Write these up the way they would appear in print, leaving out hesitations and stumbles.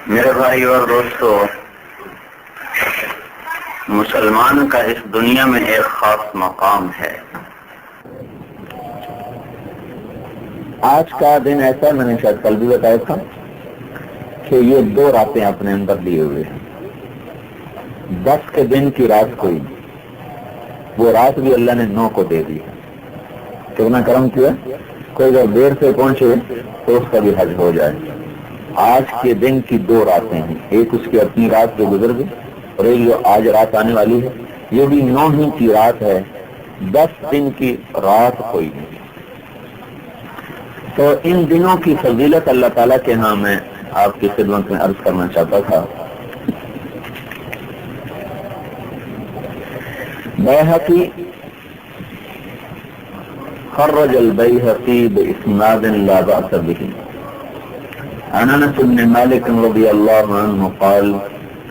میرے بھائی اور دوستو، مسلمان کا اس دنیا میں ایک خاص مقام ہے۔ آج کا دن ایسا، میں نے شاید کل بھی بتایا تھا کہ یہ 2 راتیں اپنے اندر لیے ہوئے ہیں۔ 10 کے دن کی رات کوئی، وہ رات بھی اللہ نے 9 کو دے دی۔ کتنا کرم کیا، کوئی اگر دیر سے پہنچے تو اس کا بھی حج ہو جائے۔ آج کے دن کی 2 راتیں ہیں، ایک اس کی اپنی رات جو گزر گئی اور ایک جو آج رات آنے والی ہے، یہ بھی 9 ہی کی رات ہے، 10 دن کی رات کوئی نہیں۔ تو ان دنوں کی فضیلت اللہ تعالیٰ کے ہاں میں آپ کی خدمت میں عرض کرنا چاہتا تھا۔ بیہقی خرج البیہقی باسناد لا بأس به عن انس بن مالک رضی اللہ عنہ قال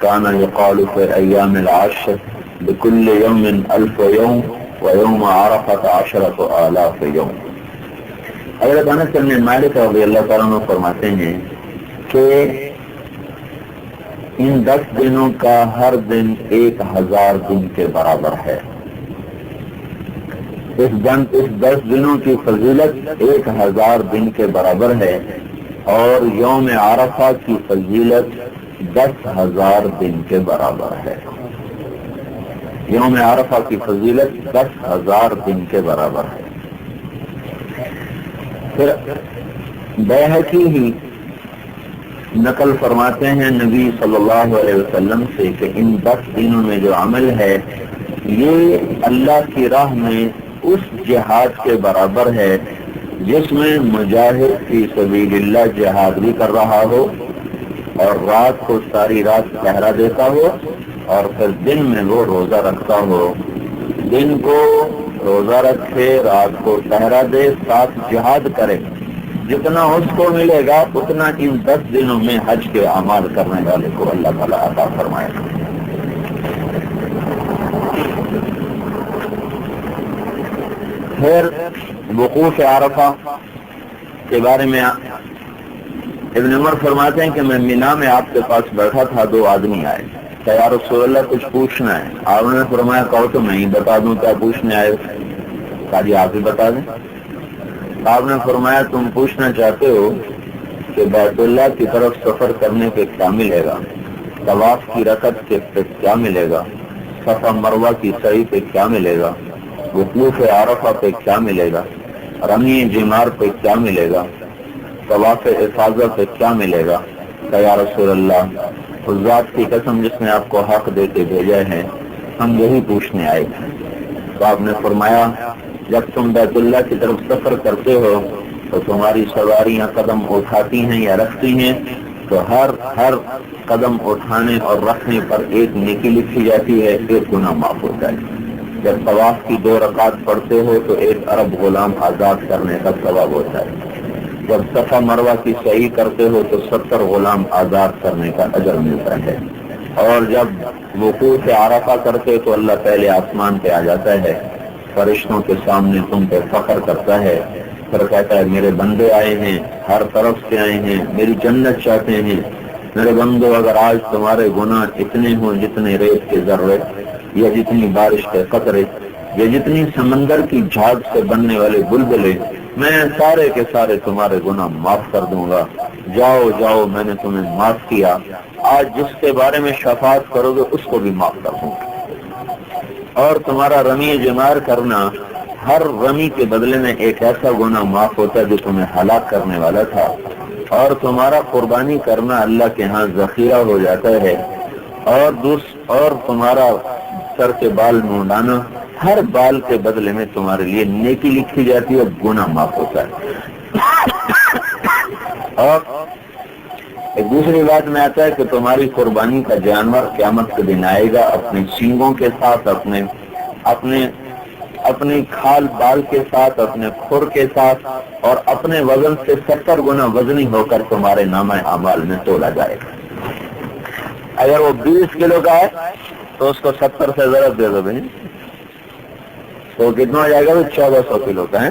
كان يقال في ايام العشر بكل يوم 1000 يوم ويوم عرفة 10,000 يوم۔ حضرت انس بن مالک رضی اللہ تعالیٰ عنہ فرماتے ہیں کہ ان 10 دنوں کا ہر دن 1000 دن کے برابر ہے۔ اس 10 دنوں کی فضیلت 1000 دن کے برابر ہے، اور یوم عرفہ کی فضیلت 10,000 دن کے برابر ہے۔ یوم عرفہ کی فضیلت 10,000 دن کے برابر ہے۔ پھر بیہقی ہی نقل فرماتے ہیں نبی صلی اللہ علیہ وسلم سے کہ ان 10 دنوں میں جو عمل ہے یہ اللہ کی راہ میں اس جہاد کے برابر ہے جس میں مجاہد فی سبیل اللہ جہاد بھی کر رہا ہو اور رات کو ساری رات پہرا دیتا ہو، اور پھر دن میں وہ روزہ رکھتا ہو۔ دن کو روزہ رکھے، رات کو پہرا دے، ساتھ جہاد کرے۔ جتنا اس کو ملے گا اتنا ان 10 دنوں میں حج کے اعمال کرنے والے کو اللہ تعالیٰ عطا فرمائے گا۔ پھر وقوف عرفہ کے بارے میں ابن عمر فرماتے ہیں کہ میں مینا میں آپ کے پاس بیٹھا تھا، 2 آدمی آئے کہ یا رسول اللہ کچھ پوچھنا ہے۔ آپ نے فرمایا کہو تو میں ہی بتا دوں کیا پوچھنے آئے۔ کہا جی آپ ہی بتا دیں۔ آپ نے فرمایا تم پوچھنا چاہتے ہو کہ بیت اللہ کی طرف سفر کرنے پہ کیا ملے گا، طواف کی رکعت پہ کیا ملے گا، صفا مروہ کی سعی پہ کیا ملے گا، وقوف عرفہ پہ کیا ملے گا، رمی جمار پہ کیا ملے گا، طواف افاضہ پہ کیا ملے گا۔ کہ یا رسول اللہ اس ذات کی قسم جس نے آپ کو حق دے کے بھیجا ہے، ہم یہی پوچھنے آئے تھے۔ تو آپ نے فرمایا جب تم بیت اللہ کی طرف سفر کرتے ہو تو تمہاری سواریاں قدم اٹھاتی ہیں یا رکھتی ہیں، تو ہر قدم اٹھانے اور رکھنے پر 1 نیکی لکھی جاتی ہے، 1 گناہ معاف ہوتا ہے۔ جب طواف کی 2 رکعات پڑھتے ہو تو 1 عرب غلام آزاد کرنے کا ثواب ہوتا ہے۔ جب صفا مروہ کی سعی کرتے ہو تو 70 غلام آزاد کرنے کا اجر ملتا ہے۔ اور جب وقوف عرفہ کرتے تو اللہ پہلے آسمان پہ آ جاتا ہے، فرشتوں کے سامنے تم پہ فخر کرتا ہے، پھر کہتا ہے میرے بندے آئے ہیں، ہر طرف سے آئے ہیں، میری جنت چاہتے ہیں۔ میرے بندو اگر آج تمہارے گناہ اتنے ہوں جتنے ریت کے ذرے، یا جتنی بارش کے قطرے، یا جتنی سمندر کی جھاگ سے بننے والے بلبلے، میں سارے کے سارے تمہارے گناہ معاف کر دوں گا۔ جاؤ جاؤ میں نے تمہیں معاف کیا، آج جس کے بارے میں شفاعت کرو گے اس کو بھی معاف کر دوں گا۔ اور تمہارا رمی جمار کرنا، ہر رمی کے بدلے میں 1 ایسا گناہ معاف ہوتا ہے جو تمہیں ہلاک کرنے والا تھا۔ اور تمہارا قربانی کرنا اللہ کے ہاں ذخیرہ ہو جاتا ہے، اور تمہارا سر کے بال منڈانا، ہر بال کے بدلے میں تمہارے لیے نیکی لکھی جاتی ہے اور گناہ معاف ہوتا ہے۔ اور ایک دوسری بات میں آتا ہے کہ تمہاری قربانی کا جانور قیامت کے دن آئے گا اپنے سینگوں کے ساتھ، اپنے کھال بال کے ساتھ، اپنے کھر کے ساتھ، اور اپنے وزن سے 70 گنا وزنی ہو کر تمہارے نامہ اعمال میں تولا جائے گا۔ اگر وہ 20 کلو کا ہے تو اس کو 70 سے ضرب دے دو بھائی، تو کتنا ہو جائے گا؟ 1400 کلو کا ہے۔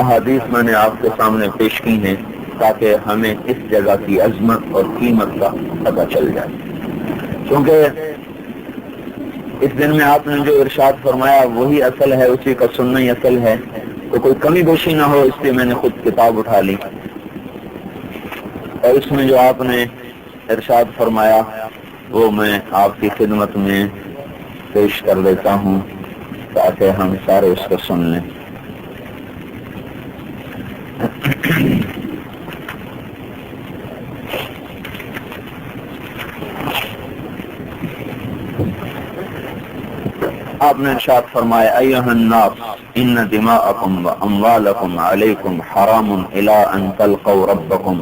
احادیث میں نے آپ کے سامنے پیش کی ہیں تاکہ ہمیں اس جگہ کی عظمت اور قیمت کا پتہ چل جائے، کیونکہ اس دن میں آپ نے جو ارشاد فرمایا وہی اصل ہے، اسی کا سننا ہی اصل ہے، تو کوئی کمی بیشی نہ ہو، اس لیے میں نے خود کتاب اٹھا لی اور اس میں جو آپ نے ارشاد فرمایا وہ میں آپ کی خدمت میں پیش کر دیتا ہوں تاکہ ہم سارے اس کو سن لیں۔ آپ نے ارشاد فرمایا ایھا الناس ان دماءکم واموالکم علیکم حرام الی ان تلقوا ربکم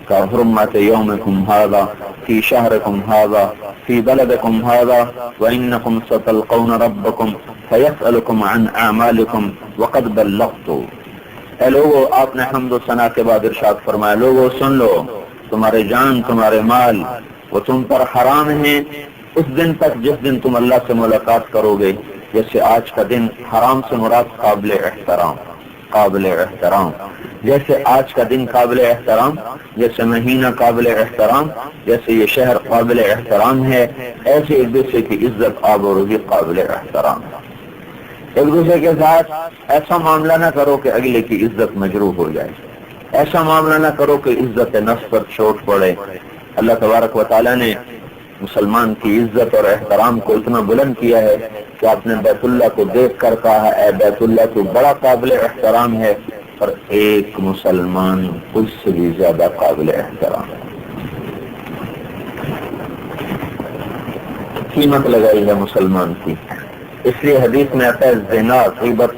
كحرمة يومكم هذا في شهركم هذا في بلدكم هذا وإنكم ستلقون ربكم فيسألكم عن أعمالكم وقد بلغت۔ اے لوگو، آپ نے حمد و ثنا کے بعد ارشاد فرمایا لوگو سن لو، تمہارے جان تمہارے مال وہ تم پر حرام ہیں اس دن تک جس دن تم اللہ سے ملاقات کرو گے، جیسے آج کا دن حرام سے مراد قابل احترام، جیسے آج کا دن قابل احترام، جیسے مہینہ قابل احترام، جیسے یہ شہر قابل احترام ہے، ایسے ایک دوسرے کی عزت آب و روزی قابل احترام۔ ایک دوسرے کے ساتھ ایسا معاملہ نہ کرو کہ اگلے کی عزت مجروح ہو جائے، ایسا معاملہ نہ کرو کہ عزت نفس پر چوٹ پڑے۔ اللہ تبارک و تعالیٰ نے مسلمان کی عزت اور احترام کو اتنا بلند کیا ہے کہ آپ نے بیت اللہ کو دیکھ کر کہا اے بیت اللہ تو بڑا قابل احترام ہے، اور ایک مسلمان اس سے بھی زیادہ قابل احترام ہے۔ قیمت لگائی ہے مسلمان کی، اس لیے حدیث میں آتا ہے زنا غیبت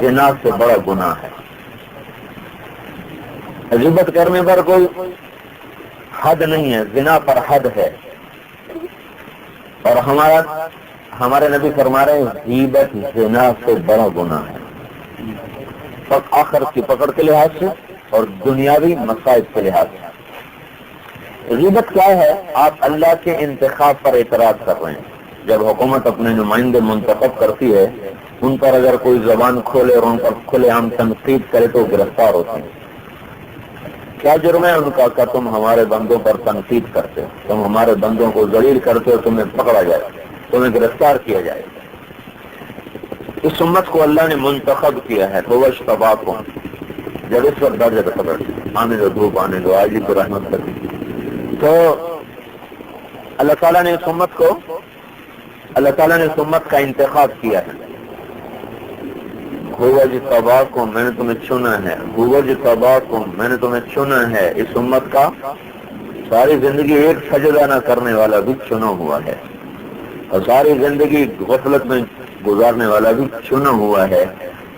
زنا سے بڑا گناہ ہے۔ غیبت کرنے پر کوئی حد نہیں ہے، زنا پر حد ہے، اور ہمارے نبی فرما رہے ہیں غیبت زنا سے بڑا گناہ ہے، آخر کی پکڑ کے لحاظ سے اور دنیاوی مصائب کے لحاظ سے۔ غیبت کیا ہے؟ آپ اللہ کے انتخاب پر اعتراض کر رہے ہیں۔ جب حکومت اپنے نمائندے منتخب کرتی ہے، ان پر اگر کوئی زبان کھولے اور ان پر کھلے عام تنقید کرے تو گرفتار ہوتے ہیں۔ کیا جرم ہے ان کا کہ تم ہمارے بندوں پر تنقید کرتے ہو، تم ہمارے بندوں کو ذلیل کرتے ہو، تمہیں پکڑا جائے، تمہیں گرفتار کیا جائے۔ اس امت کو اللہ نے منتخب کیا ہے، تو وَاجْتَبَاكُمْ، جب اس وقت درجہ خبر آنے دو، دھوپ آنے دو، آج تو رحمت کر دی، تو اللہ تعالیٰ نے اس امت کا انتخاب کیا ہے۔ وَاجْتَبَاكُمْ، میں نے تمہیں چنا ہے، وَاجْتَبَاكُمْ، میں نے تمہیں چنا ہے۔ اس امت کا ساری زندگی ایک سجدہ نہ کرنے والا بھی چنا ہوا ہے، اور ساری زندگی غفلت میں گزارنے والا بھی چنا ہوا ہے۔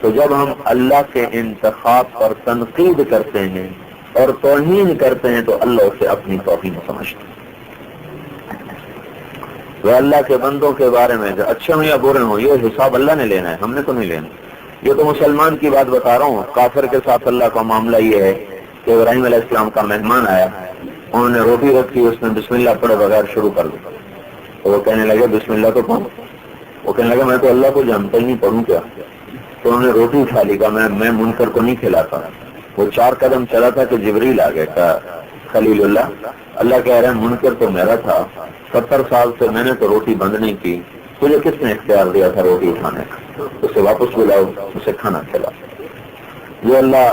تو جب ہم اللہ کے انتخاب پر تنقید کرتے ہیں اور توہین کرتے ہیں تو اللہ اسے اپنی توہین سمجھتا ہے۔ وہ اللہ کے بندوں کے بارے میں جو اچھے ہوں یا برے ہوں، یہ حساب اللہ نے لینا ہے، ہم نے تو نہیں لینا۔ یہ تو مسلمان کی بات بتا رہا ہوں، کافر کے ساتھ اللہ کا معاملہ یہ ہے کہ ابراہیم علیہ السلام کا مہمان آیا، انہوں نے روٹی رکھی، اس نے بسم اللہ پڑھے بغیر شروع کر دیا، تو وہ کہنے لگے بسم اللہ تو پڑھو، وہ کہنے لگا میں تو اللہ کو جانتا ہی نہیں، پڑھوں کیا؟ تو انہوں نے روٹی اٹھا لی، کہا میں منکر کو نہیں کھلاتا۔ وہ 4 قدم چلا تھا کہ جبریل آ گیا، کہا خلیل اللہ کہہ رہے ہیں منکر تو میرا تھا، 70 سال سے میں نے تو روٹی بند نہیں کی، تجھے کس نے اختیار دیا تھا روٹی اٹھانے کا؟ اسے واپس بلاؤ، اسے کھانا کھلاؤ۔ جو اللہ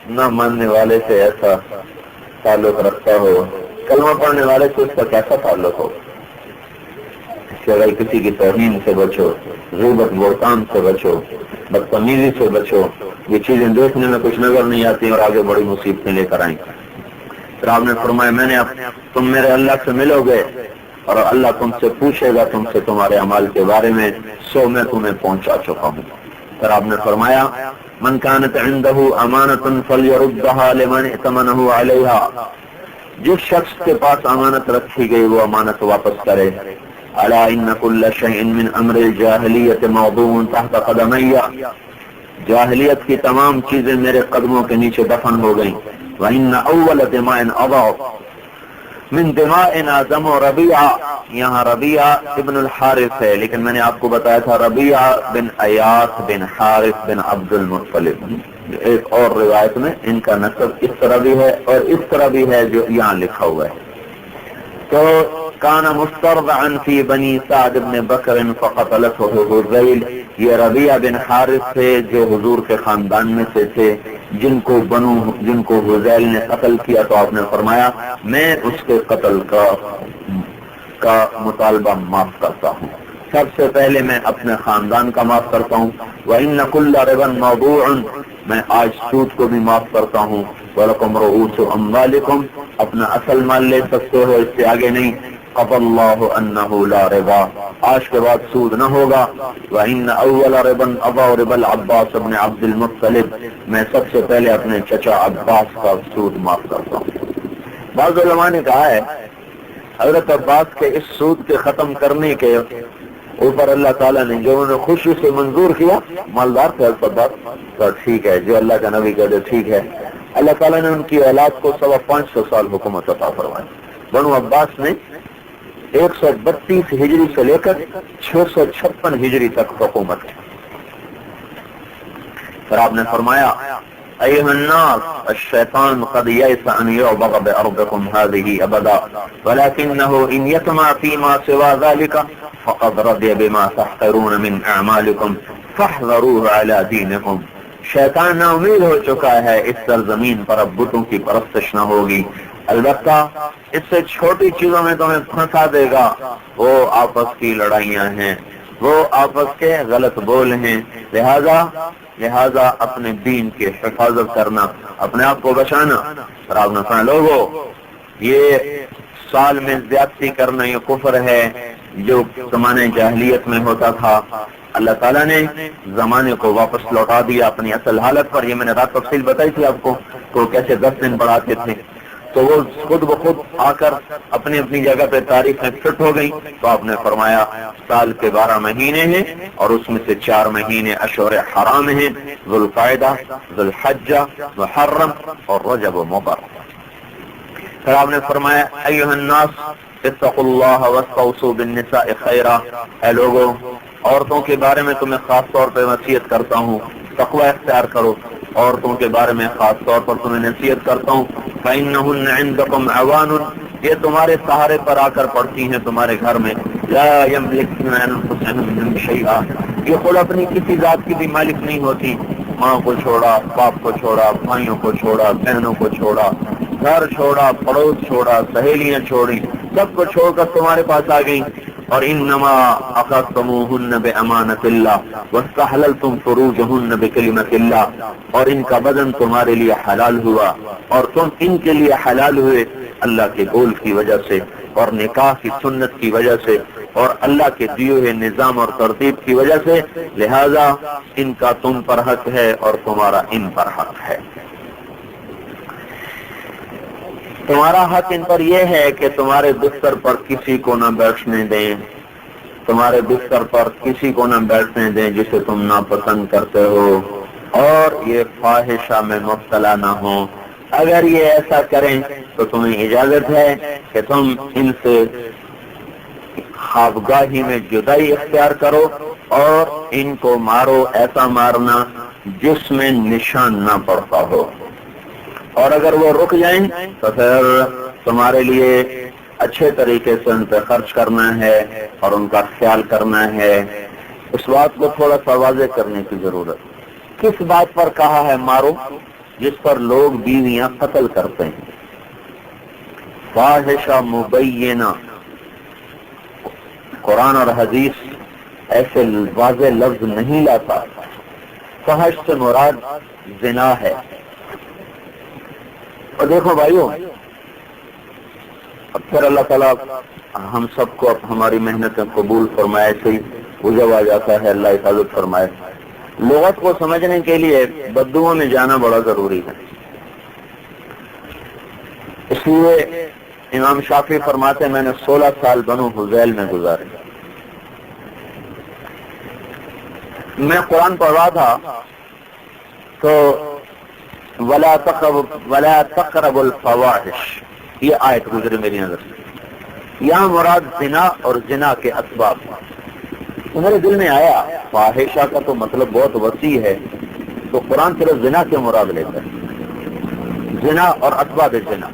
نہ ماننے والے سے ایسا تعلق رکھتا ہو، کلمہ پڑھنے والے سے اس کا کیسا تعلق ہو؟ اگر کسی کی توہین سے بچو، غیبت بہتان سے بچو، بدتمیزی سے بچو، یہ چیزیں دیکھنے میں کچھ نظر نہیں آتی اور آگے بڑی مصیبتیں لے کر آئیں۔ پھر آپ نے فرمایا تم میرے اللہ سے ملو گے اور اللہ تم سے پوچھے گا تم سے تمہارے اعمال کے بارے میں، سو میں تمہیں پہنچا چکا ہوں۔ پھر آپ نے فرمایا من كانت عنده امانۃ فليردها لمن ائتمنه عليها، جس شخص کے پاس امانت رکھی گئی وہ امانت واپس کرے۔ الا ان كل شيء من امر الجاهلیت موضوع تحت قدمی، جاہلیت کی تمام چیزیں میرے قدموں کے نیچے دفن ہو گئیں۔ وان اول دماء اضع من دمائنا دم ربیعہ، یہاں ربیعہ ابن الحارث ہے، لیکن میں نے آپ کو بتایا تھا ربیعہ بن ایاس بن حارث بن عبد المطلب، ایک اور روایت میں ان کا نسب اس طرح بھی ہے اور اس طرح بھی ہے جو یہاں لکھا ہوا ہے. تو کان مسترضعا فی بنی سعد بن بکر فقتلته حذیل، یہ ربیعہ بن حارث تھے جو حضور کے خاندان میں سے تھے، جن کو حذیل نے قتل کیا. تو آپ نے فرمایا میں اس کے قتل کا مطالبہ معاف کرتا ہوں. سب سے پہلے میں اپنے خاندان کا معاف کرتا ہوں. وَإِنَّ كُلَّ رِبًا مَوْضُوعٌ، میں آج سود کو بھی معاف کرتا ہوں. وَلَكُمْ رُؤُوسُ أَمْوَالِكُمْ، اپنا اصل مال لے سکتے ہو، اس سے آگے نہیں. قَضَى اللَّهُ أَنَّهُ لَا رِبَا، آج کے بعد سود نہ ہوگا. وَإِنَّ أَوَّلَ رِبًا أَضَاعُ رِبَا الْعَبَّاسِ بْنِ عَبْدِ الْمُطَّلِبِ، میں سب سے پہلے اپنے چچا عباس کا سود معاف کرتا ہوں. بعض علماء نے کہا ہے حضرت عباس کے اس سود کے ختم کرنے کے اوپر اللہ تعالیٰ نے جو انہیں خوشی سے منظور کیا، مالدار تھے عباس، تو ٹھیک ہے جو اللہ کا نبی کہتے ٹھیک ہے. اللہ تعالیٰ نے ان کی اولاد کو 550 سال حکومت عطا فرمائی. بنو عباس نے 132 ہجری سے لے کر 656 ہجری تک حکومت کی. پھر آپ نے فرمایا ایھا الناس الشیطان قد یئس ان یعبد بارضکم هذه ابدا ولكنه ان یطمع فيما سوى ذلك فقد رضي بما تحقرون من اعمالكم فاحذروه على دينكم. شیطان نا امید ہو چکا ہے اس سرزمین پر اب بتوں کی پرستش نہ ہوگی، البتہ اس سے چھوٹی چیزوں میں تمہیں پھنسا دے گا. وہ آپس کی لڑائیاں ہیں، وہ آپس کے غلط بول ہیں. لہذا اپنے دین کی حفاظت کرنا، اپنے آپ کو بچانا. اور آپ نے سنا لوگوں یہ سال میں زیادتی کرنا یہ کفر ہے جو زمانے جاہلیت میں ہوتا تھا. اللہ تعالیٰ نے زمانے کو واپس لوٹا دیا اپنی اصل حالت پر. یہ میں نے رات تفصیل بتائی تھی آپ کو تو کیسے 10 دن بڑھاتے تھے، تو وہ خود بخود آ کر اپنی اپنی جگہ پہ تاریخ میں فٹ ہو گئی. تو آپ نے فرمایا سال کے 12 مہینے ہیں اور اس میں سے 4 مہینے اشہر حرام ہیں، ذوالقعدہ، ذوالحجہ، محرم اور رجب و مبارک. پھر آپ نے فرمایا ایھا الناس اتقوا اللہ واستوصوا بالنساء خیرا، اے لوگوں عورتوں کے بارے میں تمہیں خاص طور پہ نصیحت کرتا ہوں، تقوی اختیار کرو. عورتوں کے بارے میں خاص طور پر تمہیں نصیحت کرتا ہوں. فإنہن عندکم عوان، یہ تمہارے سہارے پر آ کر پڑتی ہیں تمہارے گھر میں. لا یملکن انفسہن شیئا، یہ خود اپنی کسی ذات کی بھی مالک نہیں ہوتی. ماں کو چھوڑا، باپ کو چھوڑا، بھائیوں کو چھوڑا، بہنوں کو چھوڑا، گھر چھوڑا، پڑوس چھوڑا، سہیلیاں چھوڑی، سب کو چھوڑ کر تمہارے پاس آ گئی. اور انما اخذتموهن بامانۃ اللہ واستحللتم فروجهن بکلمۃ اللہ، اور ان کا بدن تمہارے لیے حلال ہوا اور تم ان کے لیے حلال ہوئے اللہ کے قول کی وجہ سے اور نکاح کی سنت کی وجہ سے اور اللہ کے دیے ہوئے نظام اور ترتیب کی وجہ سے. لہذا ان کا تم پر حق ہے اور تمہارا ان پر حق ہے. تمہارا حق ان پر یہ ہے کہ تمہارے بستر پر کسی کو نہ بیٹھنے دیں، تمہارے بستر پر کسی کو نہ بیٹھنے دیں جسے تم ناپسند کرتے ہو، اور یہ فاحشہ میں مبتلا نہ ہوں. اگر یہ ایسا کریں تو تمہیں اجازت ہے کہ تم ان سے خوابگاہی میں جدائی اختیار کرو اور ان کو مارو، ایسا مارنا جس میں نشان نہ پڑتا ہو. اور اگر وہ رک جائیں تو پھر تمہارے لیے اچھے طریقے سے ان پہ خرچ کرنا ہے اور ان کا خیال کرنا ہے. اس بات کو تھوڑا سا واضح کرنے کی ضرورت. کس بات پر کہا ہے مارو؟ جس پر لوگ بیویاں قتل کرتے ہیں. فاحشہ مبینہ، قرآن اور حدیث ایسے واضح لفظ نہیں لاتا. فحش سے مراد زنا ہے. اور دیکھو بھائیو، اب پھر اللہ تعالیٰ ہم سب کو ہماری محنتیں قبول فرمائے، سے وجب آ جاتا ہے، اللہ حفاظت فرمائے. لغت کو سمجھنے کے لیے بددعوں میں جانا بڑا ضروری ہے. اس لیے امام شافعی فرماتے ہیں میں نے 16 سال بنو حذیل میں گزارے. میں قرآن پڑھ رہا تھا تو ولا تقربوا الفواحش، یہ آیت گزرے میری نظر سے. یہاں مراد زنا اور زنا کے اسباب. تو میرے دل میں آیا فاحشہ کا تو مطلب بہت وسیع ہے، تو قرآن صرف زنا کے مراد لیتا ہے، زنا اور اسباب زنا،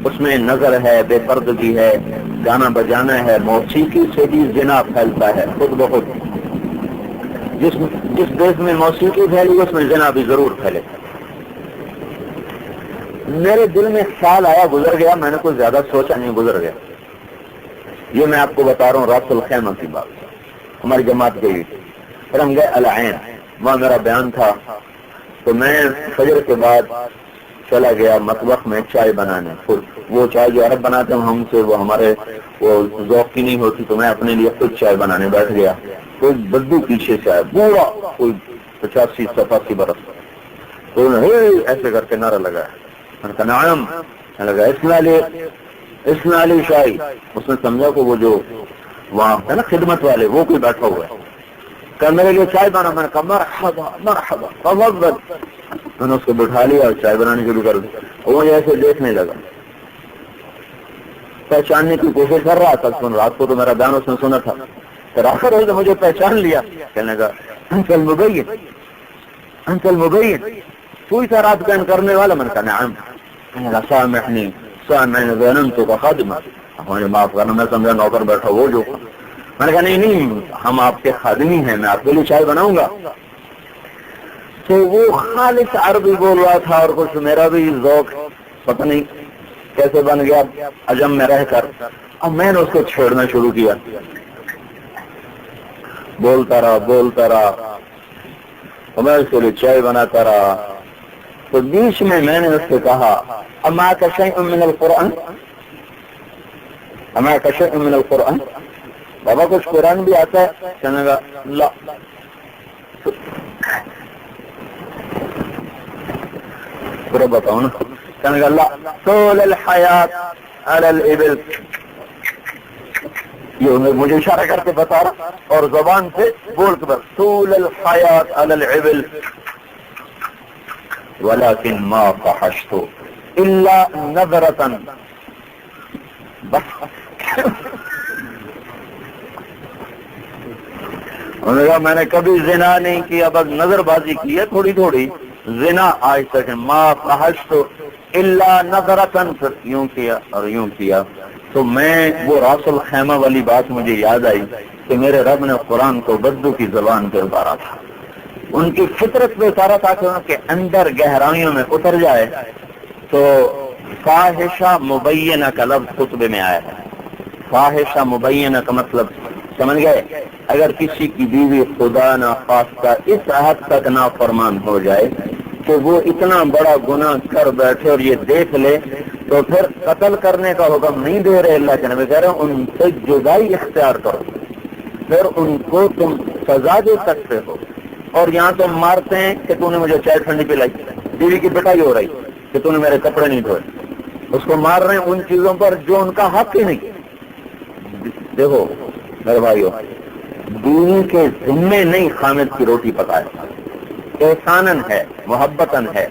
اس میں نظر ہے، بے پردگی ہے، گانا بجانا ہے، موسیقی سے بھی زنا پھیلتا ہے خود بخود. جس دیش میں موسیقی پھیلی اس میں زنا بھی ضرور پھیلے. میرے دل میں خیال آیا، گزر گیا، میں نے کوئی زیادہ سوچا نہیں، گزر گیا. یہ میں آپ کو بتا رہا ہوں رات الخیمہ کی بات. ہماری جماعت گئی، پھر ہم گئے العین، وہاں میرا بیان تھا. تو میں فجر کے بعد چلا گیا مطبخ میں چائے بنانے. وہ چائے جو عرب بناتے ہیں ہم سے وہ ہمارے وہ ذوق کی نہیں ہوتی، تو میں اپنے لیے خود چائے بنانے بیٹھ گیا. کوئی بدبو پیچھے سے آیا، پورا کوئی 85-87 برس، تو ایسے کر کے نعرہ لگا. میں نے کہا نعم، لگا اس میں علی شاہی. اس نے سمجھا کہ وہ جو وہاں ہے نا خدمت والے، وہ کوئی بیٹھا ہوا ہے. کہ میرے لیے چائے بنا. میں نے کہا مرحبا مرحبا تفضل. میں نے اس کو بٹھا لیا اور چائے بنانی شروع کر دی. وہ ایسے دیکھنے لگا، پہچاننے کی کوشش کر رہا تھا. رات کو تو میرا بیان اس نے سنا تھا، پھر آخر ہے مجھے پہچان لیا. کہنے لگا انکل مبین، انکل مبین، کوئی سا رات بیان کرنے والا. میں نے کہا نعم. کہنے لگا سامحنی سامحنی ظننت کا خادمہ، مجھے معاف کرنا، میں سمجھا نوکر بیٹھا وہ جو. میں نے کہا نہیں، ہم آپ کے خادمی ہیں، میں آپ کے لیے چائے بناؤں گا. تو وہ خالص عربی بول رہا تھا اور کچھ میرا بھی ذوق پتہ نہیں کیسے بن گیا عجم میں رہ کر. اب میں نے اس کو چھیڑنا شروع کیا، بولتا رہا اور میں اس کے لیے چائے بناتا رہا. تو بیچ میں نے اس سے کہا اما کا شیء من القرآن، اما کا شیء من القرآن، بابا کچھ قرآن بھی آتا ہے؟ کہنے لگا لا. پورا بتاؤ نا. کہنے لگا لا طول الحیات علی الابل. یہ مجھے اشارہ کر کے بتا رہا اور زبان سے بول کے بس طول الحیات علی الابل ولكن ما فحشت الا نظرة. بس انہوں نے کہا میں نے کبھی زنا نہیں کیا، بس نظر بازی کی ہے تھوڑی تھوڑی. زنا آج تک ما فحشت الا نظرة. پھر یوں کیا اور یوں کیا. تو میں وہ راس الخیمہ والی بات مجھے یاد آئی کہ میرے رب نے قرآن کو بدو کی زبان پہ اتارا تھا، ان کی فطرت پہ اتارا تھا کہ ان کے اندر گہرائیوں میں اتر جائے. تو فاحشہ مبینہ کا لفظ خطبے میں آیا ہے. فاحشہ مبینہ کا مطلب سمجھ گئے؟ اگر کسی کی بیوی خدا نہ خواستہ اس حد تک نافرمان ہو جائے کہ وہ اتنا بڑا گناہ کر بیٹھے اور یہ دیکھ لے، تو پھر قتل کرنے کا حکم نہیں دے رہے اللہ کے نبی، کہہ رہے ان سے جدائی اختیار کرو، پھر ان کو تم سزا دے سکتے ہو. اور یہاں تم مارتے ہیں کہ تو نے مجھے چائے ٹھنڈی پلائی، بیوی کی پٹائی ہو رہی کہ تو نے میرے کپڑے نہیں دھوئے. اس کو مار رہے ہیں ان چیزوں پر جو ان کا حق ہی نہیں. دیکھو میرے بھائیو، بیوی کے ذمے نہیں خامد کی روٹی پکائے، احساناً ہے، محبتاً ہے.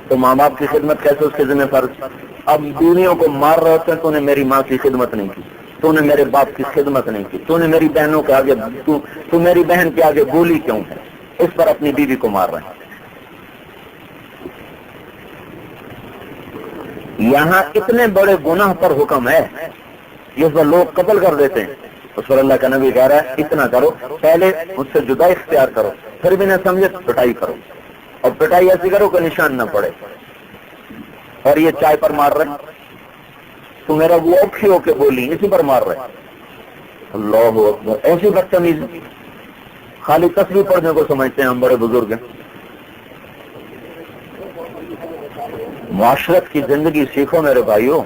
تو ماں باپ کی خدمت کیسے اس کے ذمہ فرض؟ اب بیویوں کو مار رہے ہوتے ہیں تو نے میری ماں کی خدمت نہیں کی، تو نے میرے باپ کی خدمت نہیں کی، تو نے میری بہنوں کے آگے تو میری بہن کے آگے بولی کیوں ہے؟ اس پر اپنی بیوی کو مار رہے ہیں. یہاں اتنے بڑے گناہ پر حکم ہے، اس پر لوگ قتل کر دیتے ہیں. اس پر اللہ کا نبی کہہ رہا ہے اتنا کرو، پہلے اس سے جدا اختیار کرو، پھر بھی نہ سمجھے پٹائی کرو، اور پٹائی ایسی کرو کہ نشان نہ پڑے. اور یہ چائے پر مار رہے تو میرا وہ اوکھی ہو کے بولی اسی پر مار رہے. اللہ اکبر، ایسی بدتمیزی. خالی تسبیح پڑھنے کو سمجھتے ہیں ہم بڑے بزرگ ہیں. معاشرت کی زندگی سیکھو میرے بھائیوں.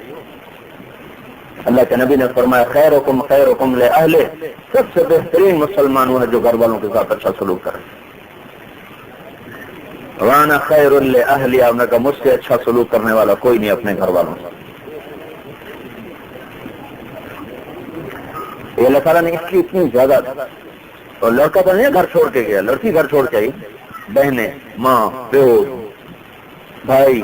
اللہ کے نبی نے فرمایا خیرکم خیرکم لأہلہ، سب سے بہترین مسلمان وہ ہے جو گھر والوں کے ساتھ اچھا سلوک کرے. وانا خیر لأہلی، آپ نے کہا مجھ سے اچھا سلوک کرنے والا کوئی نہیں اپنے گھر والوں سے. یہ اللہ تعالیٰ نے اس کی اتنی زیادہ، اور لڑکا تو نہیں گھر چھوڑ کے گیا، لڑکی گھر چھوڑ کے آئی، بہنیں، ماں، پیو، بھائی،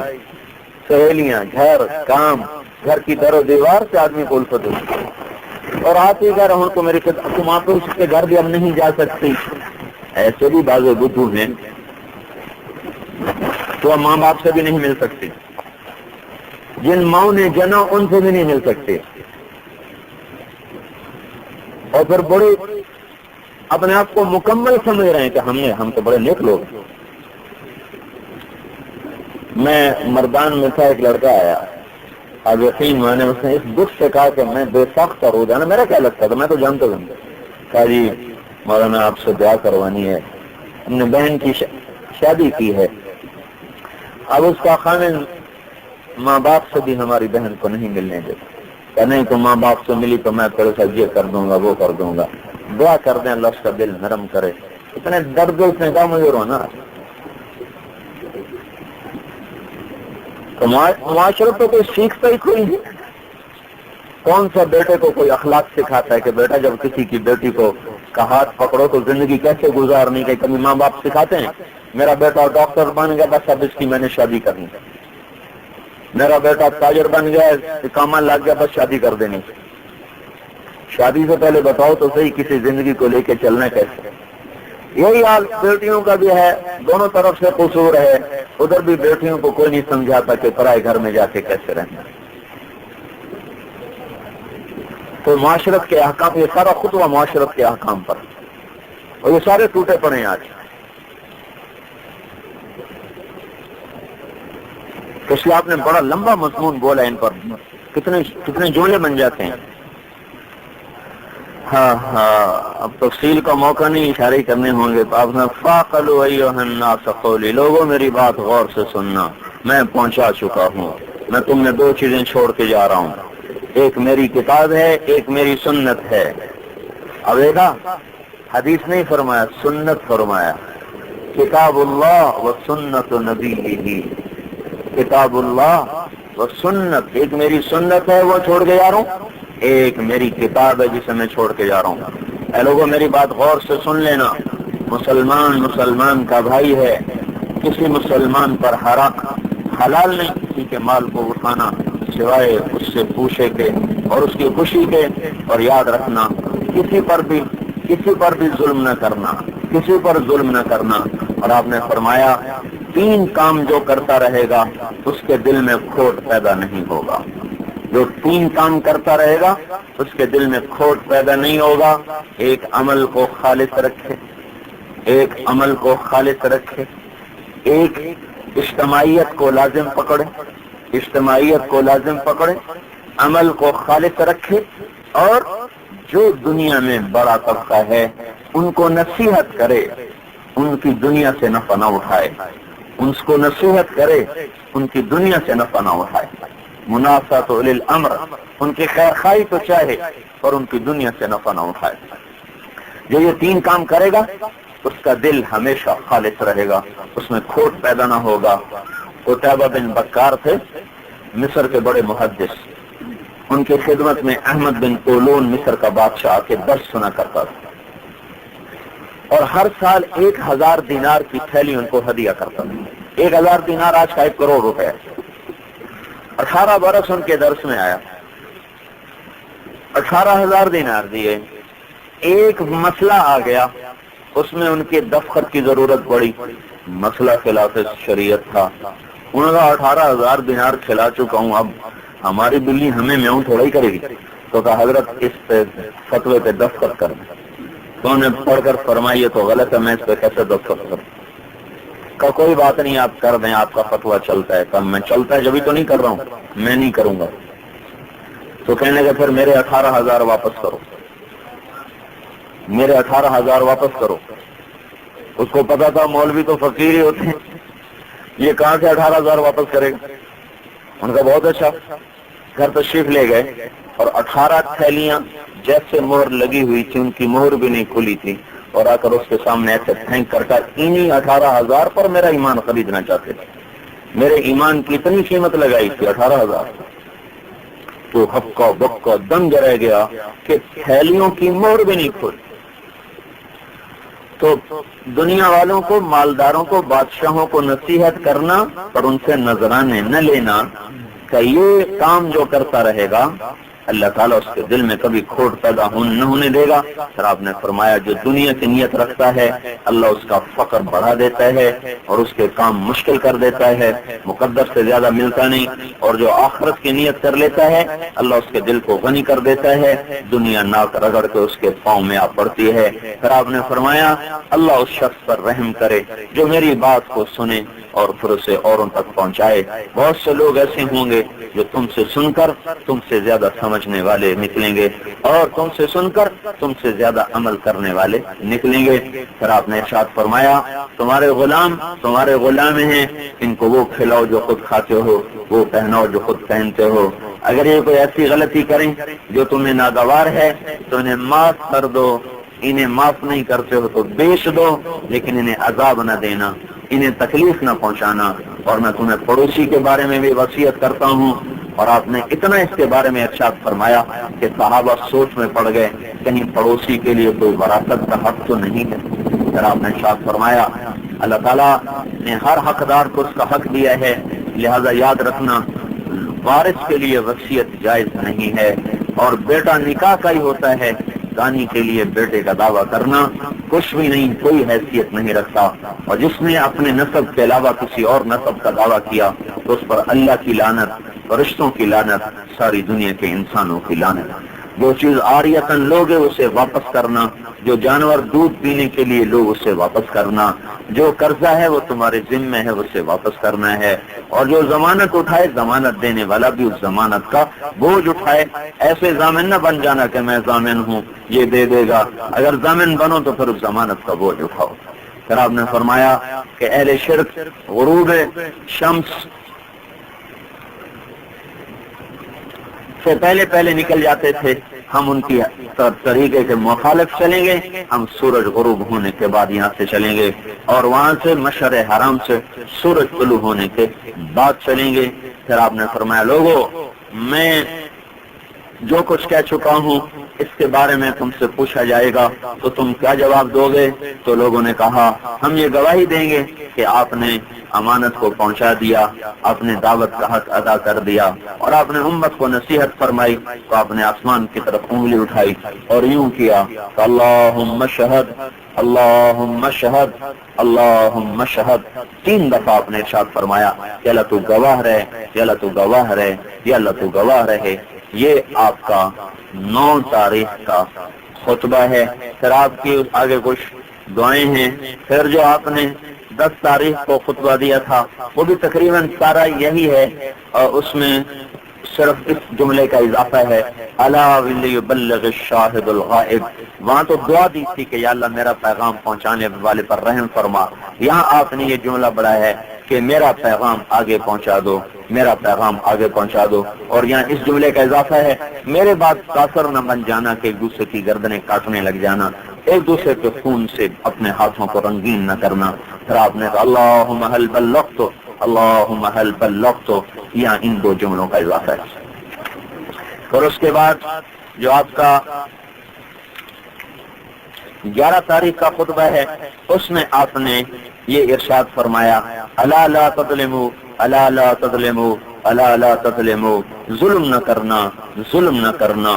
سہیلیاں، گھر، کام، گھر کی در و دیوار سے آدمی کو الفت ہوتی. اور آپ ہی کہہ رہا ہوں تو میری تم آپ اس کے گھر بھی اب نہیں جا سکتی. ایسے بھی بعض بدھو ہیں تو ماں باپ سے بھی نہیں مل سکتی، جن ماؤں نے جنا ان سے بھی نہیں مل سکتے، اور پھر بڑے اپنے آپ کو مکمل سمجھ رہے ہیں کہ ہم تو بڑے نیک لوگ ہیں۔ میں مردان میں تھا، ایک لڑکا آیا، اب یقین میں نے اس نے اس دکھ سے کہا کہ میں بے سخت ہو جانا، میرا کیا لگتا تھا، میں تو جانتا ہوں، کہا جی مولانا آپ سے دعا کروانی ہے، ہم نے بہن کی شادی کی ہے، اب اس کا خاوند ماں باپ سے بھی ہماری بہن کو نہیں ملنے دیتا، کہ نہیں تو ماں باپ سے ملی تو میں تھوڑا سا یہ کر دوں گا وہ کر دوں گا، دعا کر دیں اللہ اس کا دل نرم کرے۔ اتنے درد اس نے کہا مجھے رونا، تو معاشرت تو کوئی سیکھتا ہی کوئی نہیں۔ کون سا بیٹے کو کوئی اخلاق سکھاتا ہے کہ بیٹا جب کسی کی بیٹی کو کا ہاتھ پکڑو تو زندگی کیسے گزارنی ہے؟ کبھی ماں باپ سکھاتے ہیں میرا بیٹا ڈاکٹر بن گیا بس اب اس کی میں نے شادی کرنی، میرا بیٹا تاجر بن گیا اقامہ لگ گیا بس شادی کر دینی؟ شادی سے پہلے بتاؤ تو صحیح کسی زندگی کو لے کے چلنا کیسے؟ یہی حال بیٹیوں کا بھی ہے، دونوں طرف سے قصور ہے، ادھر بھی بیٹیوں کو کوئی نہیں سمجھاتا کہ پرائے گھر میں جا کے کیسے رہنا۔ تو معاشرت کے احکام، یہ سارا خطوہ معاشرت کے احکام پر، اور یہ سارے ٹوٹے پڑے ہیں آج۔ اس لیے آپ نے بڑا لمبا مضمون بولا، ان پر کتنے جملے بن جاتے ہیں۔ ہاں اب تفصیل کا موقع نہیں، اشارے کرنے ہوں گے تو آپ نے فاقلوا ایھا الناس قولی، لوگوں میری بات غور سے سننا، میں پہنچا چکا ہوں، میں تم نے دو چیزیں چھوڑ کے جا رہا ہوں، ایک میری کتاب ہے، ایک میری سنت ہے۔ اب دیکھا حدیث نہیں فرمایا، سنت فرمایا، کتاب اللہ و سنت نبیہ، کتاب اللہ و سنت، ایک میری سنت ہے وہ چھوڑ کے جا رہا ہوں، ایک میری کتاب ہے جسے میں چھوڑ کے جا رہا ہوں۔ اے لوگوں میری بات غور سے سن لینا، مسلمان کا بھائی ہے، کسی مسلمان پر حلال نہیں کسی کے مال کو اٹھانا سوائے اس سے پوچھے کے اور اس کی خوشی کے، اور یاد رکھنا کسی پر بھی ظلم نہ کرنا، کسی پر ظلم نہ کرنا۔ اور آپ نے فرمایا تین کام جو کرتا رہے گا اس کے دل میں کھوٹ پیدا نہیں ہوگا، جو تین کام کرتا رہے گا اس کے دل میں کھوٹ پیدا نہیں ہوگا۔ ایک عمل کو خالص رکھے، ایک عمل کو خالص رکھے، ایک اجتماعیت کو لازم پکڑے، اجتماعیت کو لازم پکڑے، عمل کو خالص رکھے، اور جو دنیا میں بڑا طبقہ ہے ان کو نصیحت کرے، ان کی دنیا سے نفع نہ اٹھائے، ان کو نصیحت کرے، ان کی دنیا سے نفع نہ اٹھائے، مناصحۃ اولی الامر، ان کی خیر خواہی تو چاہے اور ان کی دنیا سے نفع نہ اٹھائے۔ جو یہ تین کام کرے گا اس کا دل ہمیشہ خالص رہے گا، اس میں کھوٹ پیدا نہ ہوگا۔ قتیبہ بن بکار تھے مصر کے بڑے محدث، ان کی خدمت میں احمد بن طولون مصر کا بادشاہ آ کے درس سنا کرتا تھا، اور ہر سال 1000 دینار کی تھیلی ان کو ہدیہ کرتا تھا۔ 1000 دینار آج کا 1 کروڑ روپے ہے۔ 18 برس ان کے درس میں آیا، 18,000 دینار دیے۔ ایک مسئلہ آ گیا، اس میں ان کے دستخط کی ضرورت پڑی، مسئلہ خلاف شریعت تھا۔ انہوں نے 18,000 دینار کھلا چکا ہوں، اب ہماری بلی ہمیں میوں تھوڑا ہی کرے گی، تو کہا حضرت اس پہ فتوے پہ دستخط کر دیں۔ تو انہیں پڑھ کر فرمائیے تو غلط ہے، میں اس پہ کیسے دستخط کروں؟ کہ کوئی بات نہیں آپ کر دیں، آپ کا فتویٰ چلتا ہے۔ کہ میں چلتا ہے جبھی تو نہیں کر رہا ہوں، میں نہیں کروں گا۔ تو کہنے لگا پھر میرے 18,000 واپس کرو، میرے 18,000 واپس کرو۔ اس کو پتا تھا مولوی تو فقیر ہی ہوتے ہیں، یہ کہاں سے 18,000 واپس کرے گا؟ ان کا بہت اچھا، گھر تشریف لے گئے اور 18 تھیلیاں جیسے مہر لگی ہوئی تھی، ان کی مہر بھی نہیں کھلی تھی، اور آ کر اس کے سامنے ایسے پھینک کر انہی 18,000 پر میرا ایمان خریدنا چاہتے تھے، میرے ایمان کی اتنی قیمت لگائی تھی 18,000۔ تو ہکا بکا دم رہ گیا کہ تھیلیوں کی مہر بھی نہیں کھلی۔ تو دنیا والوں کو، مالداروں کو، بادشاہوں کو نصیحت کرنا اور ان سے نذرانے نہ لینا کہ یہ کام جو کرتا رہے گا اللہ تعالیٰ اس کے دل میں کبھی کھوٹ پیدا نہ ہونے دے گا۔ پھر آپ نے فرمایا جو دنیا کی نیت رکھتا ہے اللہ اس کا فقر بڑھا دیتا ہے اور اس کے کام مشکل کر دیتا ہے، مقدر سے زیادہ ملتا نہیں، اور جو آخرت کی نیت کر لیتا ہے اللہ اس کے دل کو غنی کر دیتا ہے، دنیا ناک رگڑ کے اس کے پاؤں میں آ پڑتی ہے۔ پھر آپ نے فرمایا اللہ اس شخص پر رحم کرے جو میری بات کو سنے اور پھر اسے اوروں تک پہنچائے۔ بہت سے لوگ ایسے ہوں گے جو تم سے سن کر تم سے زیادہ سمجھنے والے نکلیں گے اور تم سے سن کر تم سے زیادہ عمل کرنے والے نکلیں گے۔ پھر آپ نے ارشاد فرمایا تمہارے غلام ہیں، ان کو وہ کھلاؤ جو خود کھاتے ہو، وہ پہناؤ جو خود پہنتے ہو۔ اگر یہ کوئی ایسی غلطی کریں جو تمہیں ناگوار ہے تو انہیں معاف کر دو، انہیں معاف نہیں کرتے ہو تو بیچ دو، لیکن انہیں عذاب نہ دینا، انہیں تکلیف نہ پہنچانا۔ اور میں تمہیں پڑوسی کے بارے میں بھی وصیت کرتا ہوں۔ اور آپ نے اتنا اس کے بارے میں ارشاد فرمایا کہ صحابہ سوچ میں پڑ گئے کہیں پڑوسی کے لیے کوئی وراثت کا حق تو نہیں ہے۔ پھر آپ نے ارشاد فرمایا اللہ تعالیٰ نے ہر حقدار کو اس کا حق دیا ہے، لہذا یاد رکھنا وارث کے لیے وصیت جائز نہیں ہے، اور بیٹا نکاح کا ہی ہوتا ہے، دانی کے لیے بیٹے کا دعویٰ کرنا کچھ بھی نہیں، کوئی حیثیت نہیں رکھتا۔ اور جس نے اپنے نسب کے علاوہ کسی اور نسب کا دعویٰ کیا تو اس پر اللہ کی لعنت، فرشتوں کی لعنت، ساری دنیا کے انسانوں کی لعنت۔ جو چیز عاریتاً لوگے اسے واپس کرنا، جو جانور دودھ پینے کے لیے لوگ اسے واپس کرنا، جو قرضہ ہے وہ تمہارے ذمہ ہے اسے واپس کرنا ہے، اور جو ضمانت اٹھائے ضمانت دینے والا بھی اس ضمانت کا بوجھ اٹھائے۔ ایسے ضامن نہ بن جانا کہ میں ضامن ہوں یہ دے دے گا، اگر ضامن بنو تو پھر اس ضمانت کا بوجھ اٹھاؤ۔ پھر آپ نے فرمایا کہ اہل شرک غروب شمس سے پہلے نکل جاتے تھے، ہم ان کی طریقے کے مخالف چلیں گے، ہم سورج غروب ہونے کے بعد یہاں سے چلیں گے، اور وہاں سے مشرق حرام سے سورج طلوع ہونے کے بعد چلیں گے۔ پھر آپ نے فرمایا لوگو میں جو کچھ کہہ چکا ہوں اس کے بارے میں تم سے پوچھا جائے گا تو تم کیا جواب دو گے؟ تو لوگوں نے کہا ہم یہ گواہی دیں گے کہ آپ نے امانت کو پہنچا دیا، آپ نے دعوت کا حق ادا کر دیا، اور آپ نے امت کو نصیحت فرمائی۔ تو آپ نے آسمان کی طرف انگلی اٹھائی اور یوں کیا کہ اللہم شہد اللہم شہد اللہم شہد، 3 دفعہ آپ نے ارشاد فرمایا کہ اللہ تو گواہ رہے، یا اللہ تو گواہ رہے، یا اللہ تو گواہ رہے۔ یہ آپ کا 9 تاریخ کا خطبہ ہے۔ پھر آپ کی آگے کچھ دعائیں ہیں۔ پھر جو آپ نے 10 تاریخ کو خطبہ دیا تھا وہ بھی تقریباً سارا یہی ہے، اور اس میں صرف اس جملے کا اضافہ ہے الا ولیبلغ الشاہد الغائب۔ وہاں تو دعا دی تھی کہ یا اللہ میرا پیغام پہنچانے والے پر رحم فرما، یہاں آپ نے یہ جملہ بڑھایا ہے کہ میرا پیغام آگے پہنچا دو، میرا پیغام آگے پہنچا دو۔ اور یہاں اس جملے کا اضافہ ہے میرے بعد کافر نہ بن جانا کہ ایک دوسرے کی گردنیں کاٹنے لگ جانا، ایک دوسرے کے خون سے اپنے ہاتھوں کو رنگین نہ کرنا۔ پھر آپ نے کہا اللہم حل بلغت اللہم حل بلغت، یہاں ان 2 جملوں کا اضافہ ہے۔ اور اس کے بعد جو آپ کا 11 تاریخ کا خطبہ ہے اس میں آپ نے یہ ارشاد فرمایا الا لا تظلموا الا لا تظلموا الا لا تظلموا، ظلم نہ کرنا، ظلم نہ کرنا،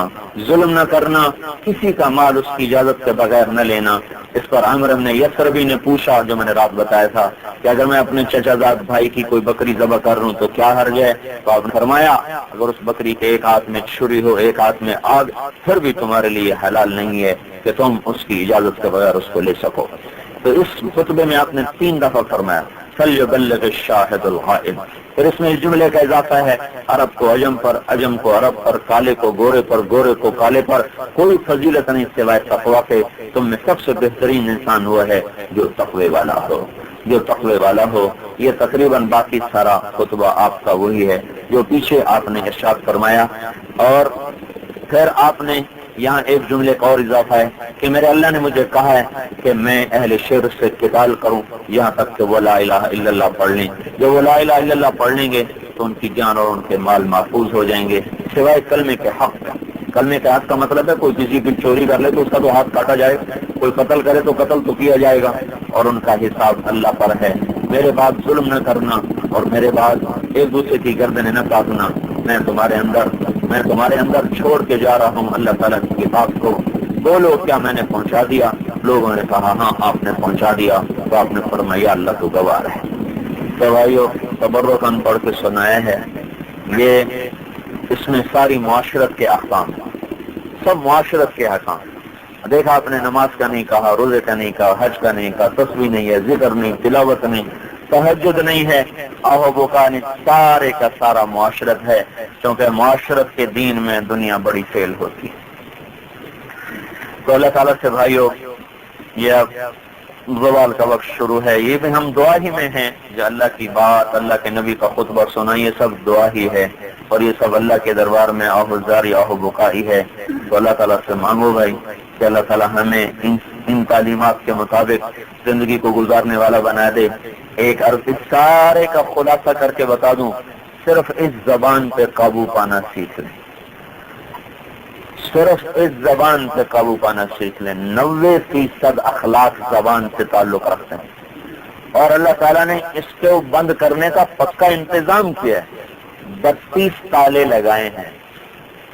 ظلم نہ کرنا، کسی کا مال اس کی اجازت کے بغیر نہ لینا۔ اس پر عامر بن یسربی نے پوچھا جو میں نے رات بتایا تھا کہ اگر میں اپنے چچا زاد بھائی کی کوئی بکری ذبح کر رہا ہوں تو کیا حرج ہے؟ تو آپ نے فرمایا اگر اس بکری کے ایک ہاتھ میں چھری ہو ایک ہاتھ میں آگ پھر بھی تمہارے لیے حلال نہیں ہے کہ تم اس کی اجازت کے بغیر اس کو لے سکو۔ تو اس خطبے میں آپ نے 3 دفعہ فرمایا فلیبلغ الشاہد الغائب۔ پھر اس میں اس جملے کا اضافہ ہے عرب کو عجم پر، عجم کو عرب پر، کالے کو گورے پر، گورے کو کالے پر، کوئی فضیلت نہیں سوائے تقویٰ کے، تم میں سب سے بہترین انسان ہوا ہے جو تقوی والا ہو، جو تقوی والا ہو۔ یہ تقریباً باقی سارا خطبہ آپ کا وہی ہے جو پیچھے آپ نے ارشاد فرمایا۔ اور پھر آپ نے یہاں ایک جملے کا اور اضافہ ہے کہ میرے اللہ نے مجھے کہا ہے کہ میں اہل شرک سے قتال کروں یہاں تک کہ وہ لا الہ الا اللہ پڑھ لیں۔ جو وہ لا الہ الا اللہ پڑھ لیں گے تو ان کی جان اور ان کے مال محفوظ ہو جائیں گے سوائے کلمے کے حق کا۔ کلمے کے حق کا مطلب ہے کوئی کسی کی چوری کر لے تو اس کا تو ہاتھ کاٹا جائے، کوئی قتل کرے تو قتل تو کیا جائے گا، اور ان کا حساب اللہ پر ہے۔ میرے بعد ظلم نہ کرنا اور میرے بعد ایک دوسرے کی گردنیں نہ کاٹنا۔ میں تمہارے اندر میں تمہارے اندر چھوڑ کے جا رہا ہوں اللہ تعالیٰ کی کتاب کو، بولو کیا میں نے پہنچا دیا؟ لوگوں نے کہا ہاں آپ نے پہنچا دیا۔ تو آپ نے فرمایا اللہ تو گواہ ہے۔ تو بھائیو تبرکاً پڑھ کے سنایا ہے، یہ اس میں ساری معاشرت کے احکام، سب معاشرت کے احکام دیکھا آپ نے۔ نماز کا نہیں کہا، روزے کا نہیں کہا، حج کا نہیں کہا، تسبیح نہیں ہے، ذکر نہیں، تلاوت نہیں، تہجد نہیں ہے، آہو بکا نہیں، سارے کا سارا معاشرت ہے، کیونکہ معاشرت کے دین میں دنیا بڑی فیل ہوتی ہے۔ تو اللہ تعالیٰ سے بھائیو یہ اب زوال کا وقت شروع ہے، یہ بھی ہم دعا ہی میں ہیں، جو اللہ کی بات، اللہ کے نبی کا خطبہ سنا، یہ سب دعا ہی ہے، اور یہ سب اللہ کے دربار میں آہو زاری آہو بکائی ہے۔ تو اللہ تعالیٰ سے مانگو بھائی کہ اللہ تعالیٰ ہمیں ان تعلیمات کے مطابق زندگی کو گزارنے والا بنا دے۔ ایک عرض اس سارے کا خلاصہ کر کے بتا دوں، صرف اس زبان پہ قابو پانا سیکھ لیں، صرف اس زبان سے قابو پانا سیکھ لیں۔ 90% اخلاق زبان سے تعلق رکھتے ہیں، اور اللہ تعالیٰ نے اس کو بند کرنے کا پکا انتظام کیا ہے۔ 32 تالے لگائے ہیں۔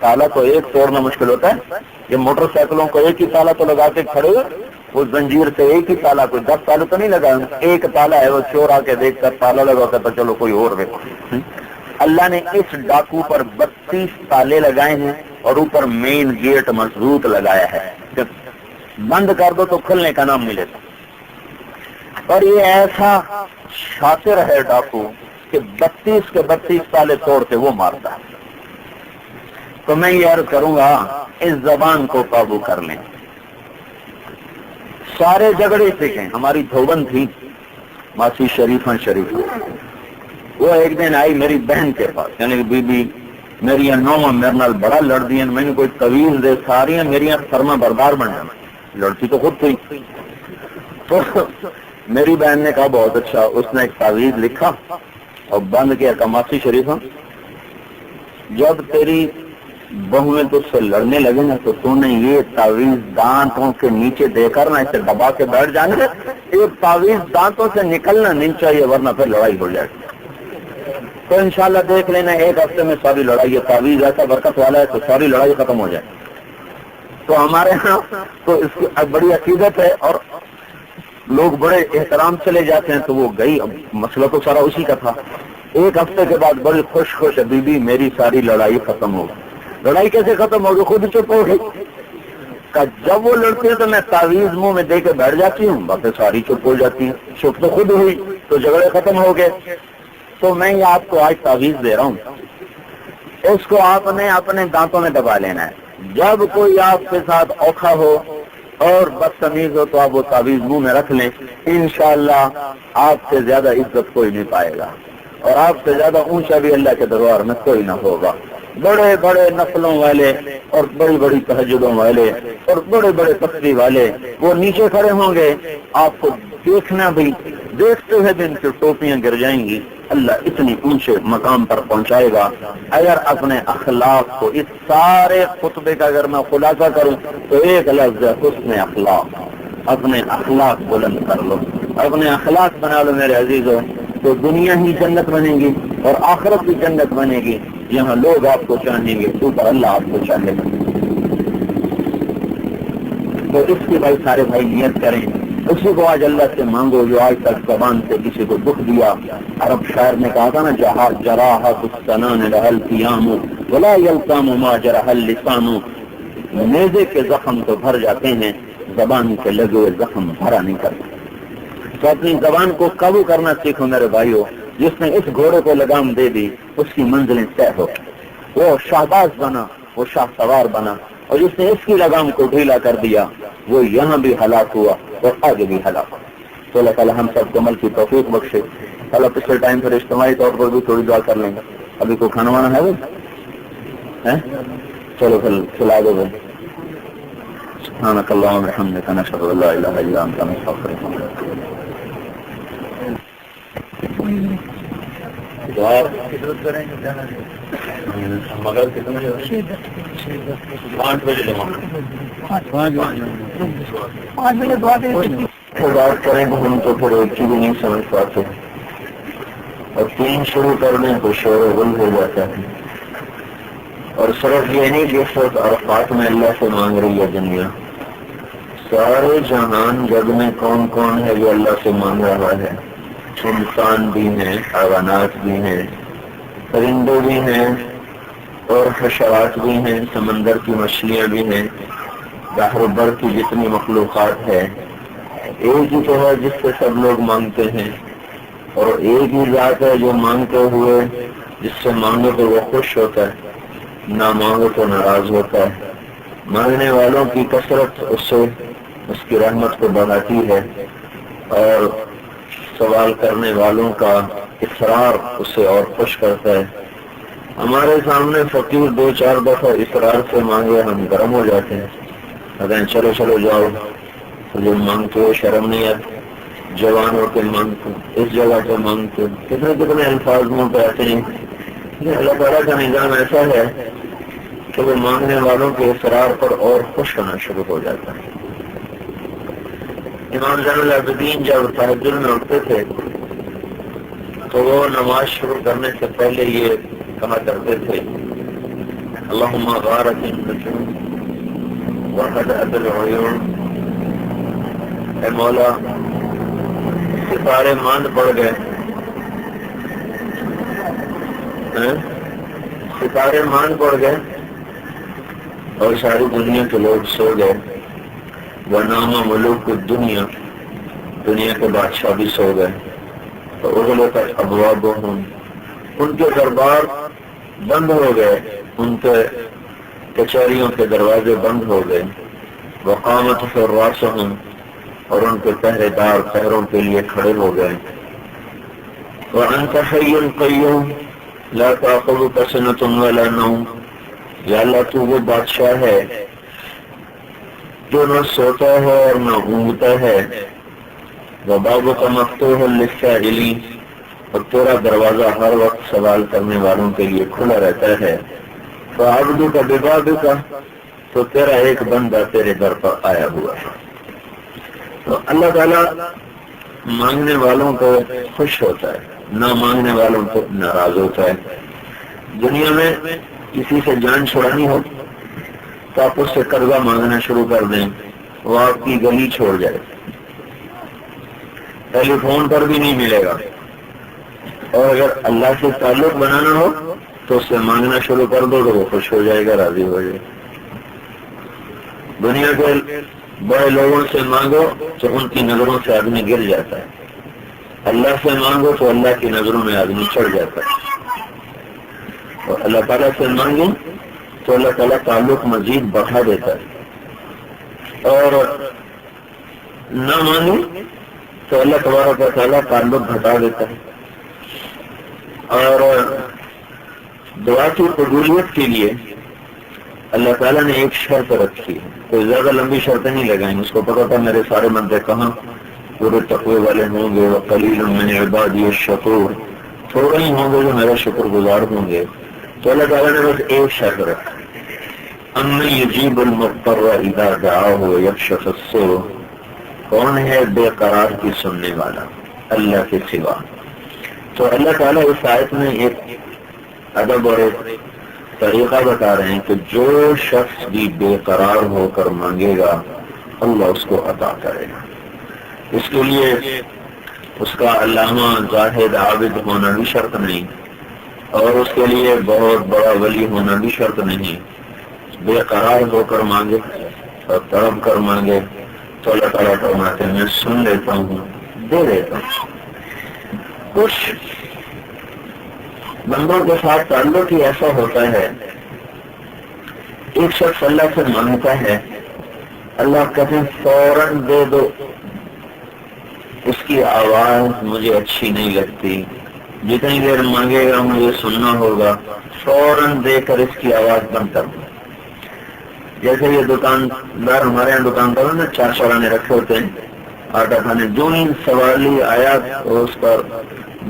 تالا تو ایک توڑنا مشکل ہوتا ہے، یہ موٹر سائیکلوں کو ایک ہی تالا تو لگا کے کھڑے ہوئے، وہ زنجیر سے ایک ہی تالا، کوئی 10 تالے تو نہیں لگائے، ایک تالا ہے، وہ چور آ کے دیکھ کر تالا لگا کر تو چلو کوئی اور دیکھو۔ اللہ نے اس ڈاکو پر 32 تالے لگائے ہیں، اور اوپر مین گیٹ مضبوط لگایا ہے کہ بند کر دو تو کھلنے کا نام ملے گا۔ اور یہ ایسا شاطر ہے ڈاکو کہ 32 کے 32 تالے توڑ کے وہ مارتا ہے۔ تو میں یہ عرض کروں گا اس زبان کو قابو کر لیں، سارے جھگڑے سیکھیں۔ ہماری دھوبن تھی ماسی شریفہ وہ ایک دن آئی میری بہن کے پاس، یعنی بی بی میری نوما میرے نال بڑا لڑتی ہیں، میں نے کوئی طویل دے ساری میری فرما بردار بن جانا، لڑتی تو خود تھی۔ تو میری بہن نے کہا بہت اچھا، اس نے ایک تعویذ لکھا اور بند کیا، کہا ماسی شریفہ جب تیری بہویں تجھ سے لڑنے لگے نا تو نے یہ تعویذ دانتوں کے نیچے دے کر نا اسے دبا کے بیٹھ جانا، یہ تعویذ دانتوں سے نکلنا نہیں چاہیے ورنہ پھر لڑائی ہو جائے گی۔ تو انشاءاللہ دیکھ لینا ایک ہفتے میں ساری لڑائی، یہ تعویذ ایسا برکت والا ہے تو ساری لڑائی ختم ہو جائے۔ تو ہمارے ہاں تو اس کی بڑی عقیدت ہے اور لوگ بڑے احترام سے لے جاتے ہیں، تو وہ گئی، اب مسئلہ تو سارا اسی کا تھا۔ ایک ہفتے کے بعد بڑی خوش بی بی میری ساری لڑائی ختم ہو گئی۔ لڑائی کیسے ختم ہوگی؟ خود چپ ہو گئی۔ جب وہ لڑتی ہے تو میں تعویذ منہ میں دے کے بیٹھ جاتی ہوں، باتیں ساری چپ ہو جاتی ہیں، چپ تو خود ہوئی تو جھگڑے ختم ہو گئے۔ تو میں یہ آپ کو آج تعویذ دے رہا ہوں، اس کو آپ نے اپنے دانتوں میں دبا لینا ہے۔ جب کوئی آپ کے ساتھ اوکھا ہو اور بدتمیز ہو تو آپ وہ تعویذ منہ میں رکھ لیں، انشاءاللہ آپ سے زیادہ عزت کوئی نہیں پائے گا، اور آپ سے زیادہ اونچا بھی اللہ کے دربار میں کوئی نہ ہوگا۔ بڑے بڑے نفلوں والے اور بڑی بڑی تہجدوں والے اور بڑے بڑے تسبیح والے وہ نیچے کھڑے ہوں گے، آپ کو دیکھنا بھی، دیکھتے ہوئے بھی ان کی ٹوپیاں گر جائیں گی۔ اللہ اتنی اونچے مقام پر پہنچائے گا۔ اگر اپنے اخلاق کو، اس سارے خطبے کا اگر میں خلاصہ کروں تو ایک لفظ ہے حسن اخلاق۔ اپنے اخلاق بلند کر لو، اپنے اخلاق بنا لو میرے عزیزوں، تو دنیا ہی جنت بنے گی اور آخرت بھی جنت بنے گی۔ یہاں لوگ آپ کو چاہیں گے، اوپر اللہ آپ کو چاہے گا۔ تو اس کی بھائی سارے بھائی نیت کریں، اسی کو آج اللہ سے مانگو جو آج تک زبان سے کسی کو دکھ دیا۔ عرب شاعر نے کہا تھا نا، جہاں جراحت السنان لہل قیام ولا یلقام ما جرح اللسان، نیزے کے زخم تو بھر جاتے ہیں، زبان کے لگے ہوئے زخم بھرا نہیں کرتے۔ تو اپنی زبان کو قابو کرنا سیکھو میرے بھائیو۔ جس نے اس گھوڑے کو لگام دے دی اس کی منزلیں طے ہو، وہ شہباز بنا، وہ شاہ سوار بنا، اور جس نے اس کی لگام کو ڈھیلا کر دیا وہ یہاں بھی ہلاک ہوا اور آگے بھی ہلاک ہوا۔ تو اللہ تعالیٰ ہم سب کو عمل کی توفیق بخشے۔ اللہ پچھلے ٹائم پھر اجتماعی طور پر بھی تھوڑی دعا کر لیں گے۔ ابھی کو کھانا وانا ہے وہ چلو پھر کھلا دو بھائی۔ سبحانک اللہم وبحمدک نشہد ان لا الہ الا انت نستغفرک ونتوب الیک۔ مگر کتنے 5 بجے بات کریں تو ہم تو پھر ایک چیز نہیں سمجھ پاتے، اور 3 شروع کر دیں تو شور و غل ہو جاتا ہے۔ اور صرف یہ نہیں کہ صرف عرفات میں اللہ سے مانگ رہی ہے دنیا، سارے جہان جگ میں کون کون ہے جو اللہ سے مانگ رہا ہے؟ انسان بھی ہیں، حیوانات بھی ہیں، پرندے بھی ہیں، اور حشرات بھی ہیں، سمندر کی مچھلیاں بھی ہیں، بحر بر کی جتنی مخلوقات ہے، ایک ہی تو ہے جس سے سب لوگ مانگتے ہیں، اور ایک ہی ذات ہے جو مانگتے ہوئے جس سے مانگو تو وہ خوش ہوتا ہے، نہ مانگو تو ناراض ہوتا ہے۔ مانگنے والوں کی کثرت اس کی رحمت کو بڑھاتی ہے، اور سوال کرنے والوں کا اصرار اسے اور خوش کرتا ہے۔ ہمارے سامنے فقیر 2-4 دفعہ اصرار سے مانگے ہم گرم ہو جاتے ہیں، کہتے ہیں چلو چلو جاؤ، جو مانگتے ہو شرم نہیں آتی، جوان ہو کے مانگتے، اس جگہ پہ مانگتے، کتنے کتنے الفاظ منہ پہ آتے ہیں۔ اللہ تعالیٰ کا نظام ایسا ہے کہ وہ مانگنے والوں کے اصرار پر اور خوش ہونا شروع ہو جاتا ہے۔ امام زین العابدین جب تہجد میں اٹھتے تھے تو وہ نماز شروع کرنے سے پہلے یہ کہا کرتے تھے، اللہم غارت النجوم وہدأت العیون، اے مولا ستارے ماند پڑ گئے، ستارے ماند پڑ گئے اور ساری دنیا کے لوگ سو گئے، ونام ملوک الدنیا، دنیا کے بادشاہ بھی سو گئے، تو اغلقت ابوابہم، ان کے دربار بند ہو گئے، ان کے کچہریوں کے دروازے بند ہو گئے، وقامت حراسہم، اور ان کے پہرے دار پہروں کے لیے کھڑے ہو گئے، وانت حی قیوم لا تأخذک سنۃ ولا نوم، یا اللہ تو وہ بادشاہ ہے جو نہ سوتا ہے اور نہ اونگتا ہے، وبابک مفتوح للسائلین، اور تیرا دروازہ ہر وقت سوال کرنے والوں کے لیے کھلا رہتا ہے، فعبدک ببابک، تو تیرا ایک بندہ تیرے در پر آیا ہوا ہے۔ تو اللہ تعالیٰ مانگنے والوں کو خوش ہوتا ہے، نہ مانگنے والوں کو ناراض ہوتا ہے۔ دنیا میں کسی سے جان چھڑانی ہو تو آپ اس سے قرضہ مانگنا شروع کر دیں، وہ آپ کی گلی چھوڑ جائے، ٹیلی فون پر بھی نہیں ملے گا، اور اگر اللہ سے تعلق بنانا ہو تو اس سے مانگنا شروع کر دو تو وہ خوش ہو جائے گا، راضی ہو جائے گا۔ دنیا کے بڑے لوگوں سے مانگو تو ان کی نظروں سے آدمی گر جاتا ہے، اللہ سے مانگو تو اللہ کی نظروں میں آدمی چڑھ جاتا ہے، اور اللہ تعالیٰ سے مانگیں تو اللہ تعالیٰ تعلق مزید بڑھا دیتا ہے، اور نہ مانگیں تو اللہ تبارک و تعالیٰ تعلق گھٹا دیتا ہے۔ اور دعا کی قبولیت کے لیے اللہ تعالیٰ نے ایک شرط رکھی ہے، کوئی زیادہ لمبی شرطیں نہیں لگائیں، اس کو پتا تھا میرے سارے بندے کہاں پورے تقوی والے ہوں گے، وقلیل من عبادی الشکور، تھوڑے ہی ہوں گے جو میرا شکر گزار ہوں گے، تو اللہ تعالیٰ نے بس ایک شرط رکھا، امن یجیب المضطر اذا دعاہ ویکشف السوء، کون ہے بے قرار کی سننے والا اللہ کے سوا۔ تو اللہ تعالیٰ اس آیت میں ایک ادب اور ایک طریقہ بتا رہے ہیں کہ جو شخص بھی بے قرار ہو کر مانگے گا اللہ اس کو عطا کرے گا۔ اس کے لیے اس کا علامہ زاہد عابد ہونا بھی شرط نہیں، اور اس کے لیے بہت بڑا ولی ہونا بھی شرط نہیں، بے قرار ہو کر مانگے اور تڑپ کر مانگے تو اللہ تعالیٰ فرماتے ہیں میں سن لیتا ہوں، دے دیتا ہوں۔ کچھ بندوں کے ساتھ تعلق ہی ایسا ہوتا ہے، ایک شخص اللہ سے مانگتا ہے، اللہ کہتے ہیں فوراً دے دو، اس کی آواز مجھے اچھی نہیں لگتی، جتنی دیر مانگے گا مجھے سننا ہوگا، فوراً دے کر اس کی آواز بند کر دو۔ جیسے یہ دکاندار ہمارے یہاں دکانداروں نے 4 چورانے رکھے ہوتے ہیں آٹا کھانے، جو ہی سوالی آیا تو اس پر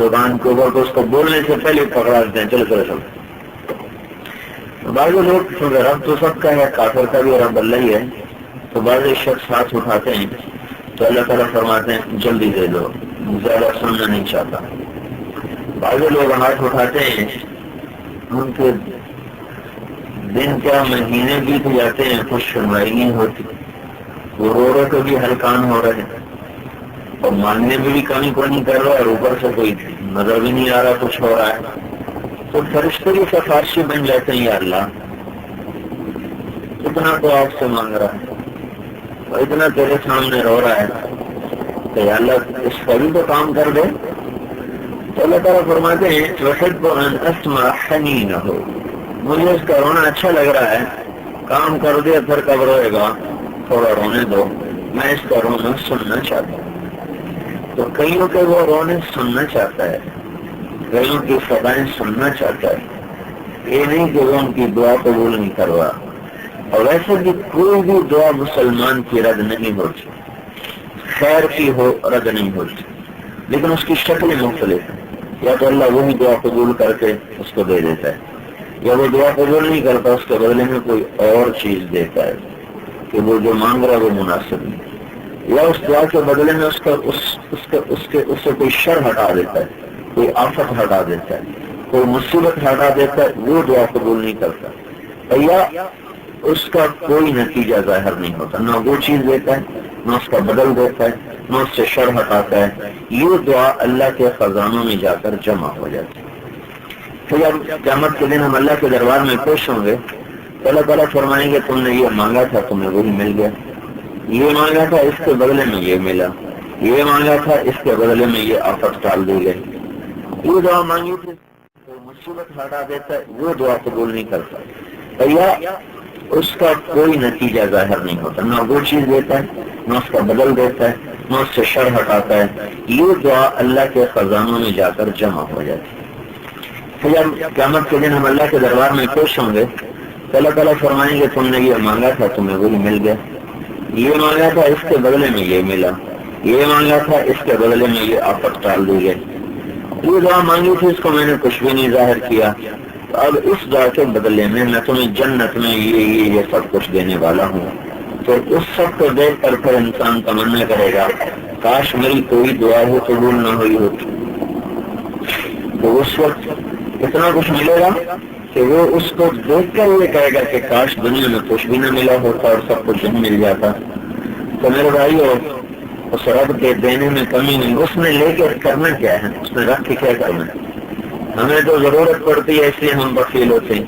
دکان کے اوپر کو اس کو بولنے سے پہلے پکڑا دیتے ہیں، چلو چلو چلو۔ بعض لوگ کیونکہ رب تو سب کا ہے، کافر کا بھی رب اللہ ہی ہے، تو بعض شخص ہاتھ اٹھاتے ہیں تو اللہ تعالیٰ فرماتے ہیں جلدی دے دو، زیادہ سننا نہیں چاہتا۔ بعض لوگ ہاتھ اٹھاتے ہیں ان کے دن کیا مہینے بیت جاتے ہیں، کچھ سنوائی نہیں ہوتی، وہ رو رہے تو بھی ہلکان ہو رہے ہیں، اور مانگنے میں بھی کمی کو نہیں کر رہا، اور اوپر سے کوئی نظر بھی نہیں آ رہا کچھ ہو رہا ہے، تو فرشتے بھی سفارشی بن جاتے ہیں، یا اللہ اتنا تو آپ سے مانگ رہا ہے اور اتنا تیرے سامنے رو رہا ہے، تو یا اللہ اس پر بھی تو کام کر دے۔ تو اللہ تعالیٰ فرماتے ہیں وَحِبُّ أَنْ أَسْمَعَ حَنِينَهُ، مجھے اس کا رونا اچھا لگ رہا ہے، کام کر دے پھر کب روئے گا، تھوڑا رونے دو، میں اس کا رونا سننا چاہتا ہوں۔ تو کئیوں کے وہ رونے سننا چاہتا ہے، کئیوں کی صدائیں سننا چاہتا ہے، یہ نہیں کہ وہ ان کی دعا قبول نہیں کروا۔ اور ویسے بھی کوئی بھی دعا مسلمان کی رد نہیں ہوتی، خیر کی ہو رد نہیں ہوتی، لیکن اس کی شکل مختلف ہے، یا تو اللہ وہی دعا قبول کر کے اس کو دے دیتا ہے، یا وہ دعا قبول نہیں کرتا، اس کے بدلے میں کوئی اور چیز دیتا ہے کہ وہ جو مانگ رہا ہے وہ مناسب نہیں، یا اس دعا کے بدلے میں اس سے کوئی شر ہٹا دیتا ہے، کوئی آفت ہٹا دیتا ہے، کوئی مصیبت ہٹا دیتا ہے، وہ دعا قبول نہیں کرتا، یا اس کا کوئی نتیجہ ظاہر نہیں ہوتا، نہ وہ چیز دیتا ہے، نہ اس کا بدل دیتا ہے، نہ اس سے شر ہٹاتا ہے، یہ دعا اللہ کے خزانوں میں جا کر جمع ہو جاتی ہے۔ پھر جب قیامت کے دن ہم اللہ کے دربار میں پیش ہوں گے تو اللہ تعالیٰ فرمائیں گے تم نے یہ مانگا تھا تمہیں وہی مل گیا، یہ مانگا تھا اس کے بدلے میں یہ ملا، یہ مانگا تھا اس کے بدلے میں یہ آفت ٹال دی گئی، یہ دعا مانگی تھی تو مصیبت ہٹا دیتا ہے، وہ دعا قبول نہیں کرتا، یا اس کا کوئی نتیجہ ظاہر نہیں ہوتا، نہ وہ چیز دیتا ہے، نہ اس کا بدل دیتا ہے، نہ اس سے شر ہٹاتا ہے، یہ دعا اللہ کے خزانوں میں جا کر جمع ہو جاتی ہے۔ پھر جب قیامت کے دن ہم اللہ کے دربار میں پیش ہوں گے تو اللہ تعالیٰ فرمائیں گے تم نے یہ مانگا تھا تمہیں وہی مل گیا، یہ مانگا تھا اس کے بدلے میں یہ ملا، یہ مانگا تھا اس کے بدلے میں یہ آفت ٹال دی گئی، یہ دعا مانگی تھی اس کو میں نے کچھ بھی نہیں ظاہر کیا، اب اس دعا کے بدلے میں میں تمہیں جنت میں یہ سب کچھ دینے والا ہوں۔ تو اس سب کو دیکھ کر پھر انسان تمنا کرے گا کاش میری کوئی دعا ہو قبول نہ ہوئی ہوتی، تو اس وقت اتنا کچھ ملے گا کہ وہ اس کو دیکھ کر یہ کہے گا کہ کاش دنیا میں کچھ بھی نہ ملا ہوتا اور سب کچھ نہیں مل جاتا۔ تو میرے بھائیو، اس رب کے دینے میں کمی نہیں، اس نے لے کے کرنا کیا ہے، اس نے رکھ کے کیا کرنا ہے، ہمیں تو ضرورت پڑتی ہے اس لیے ہم بخیل ہوتے ہیں،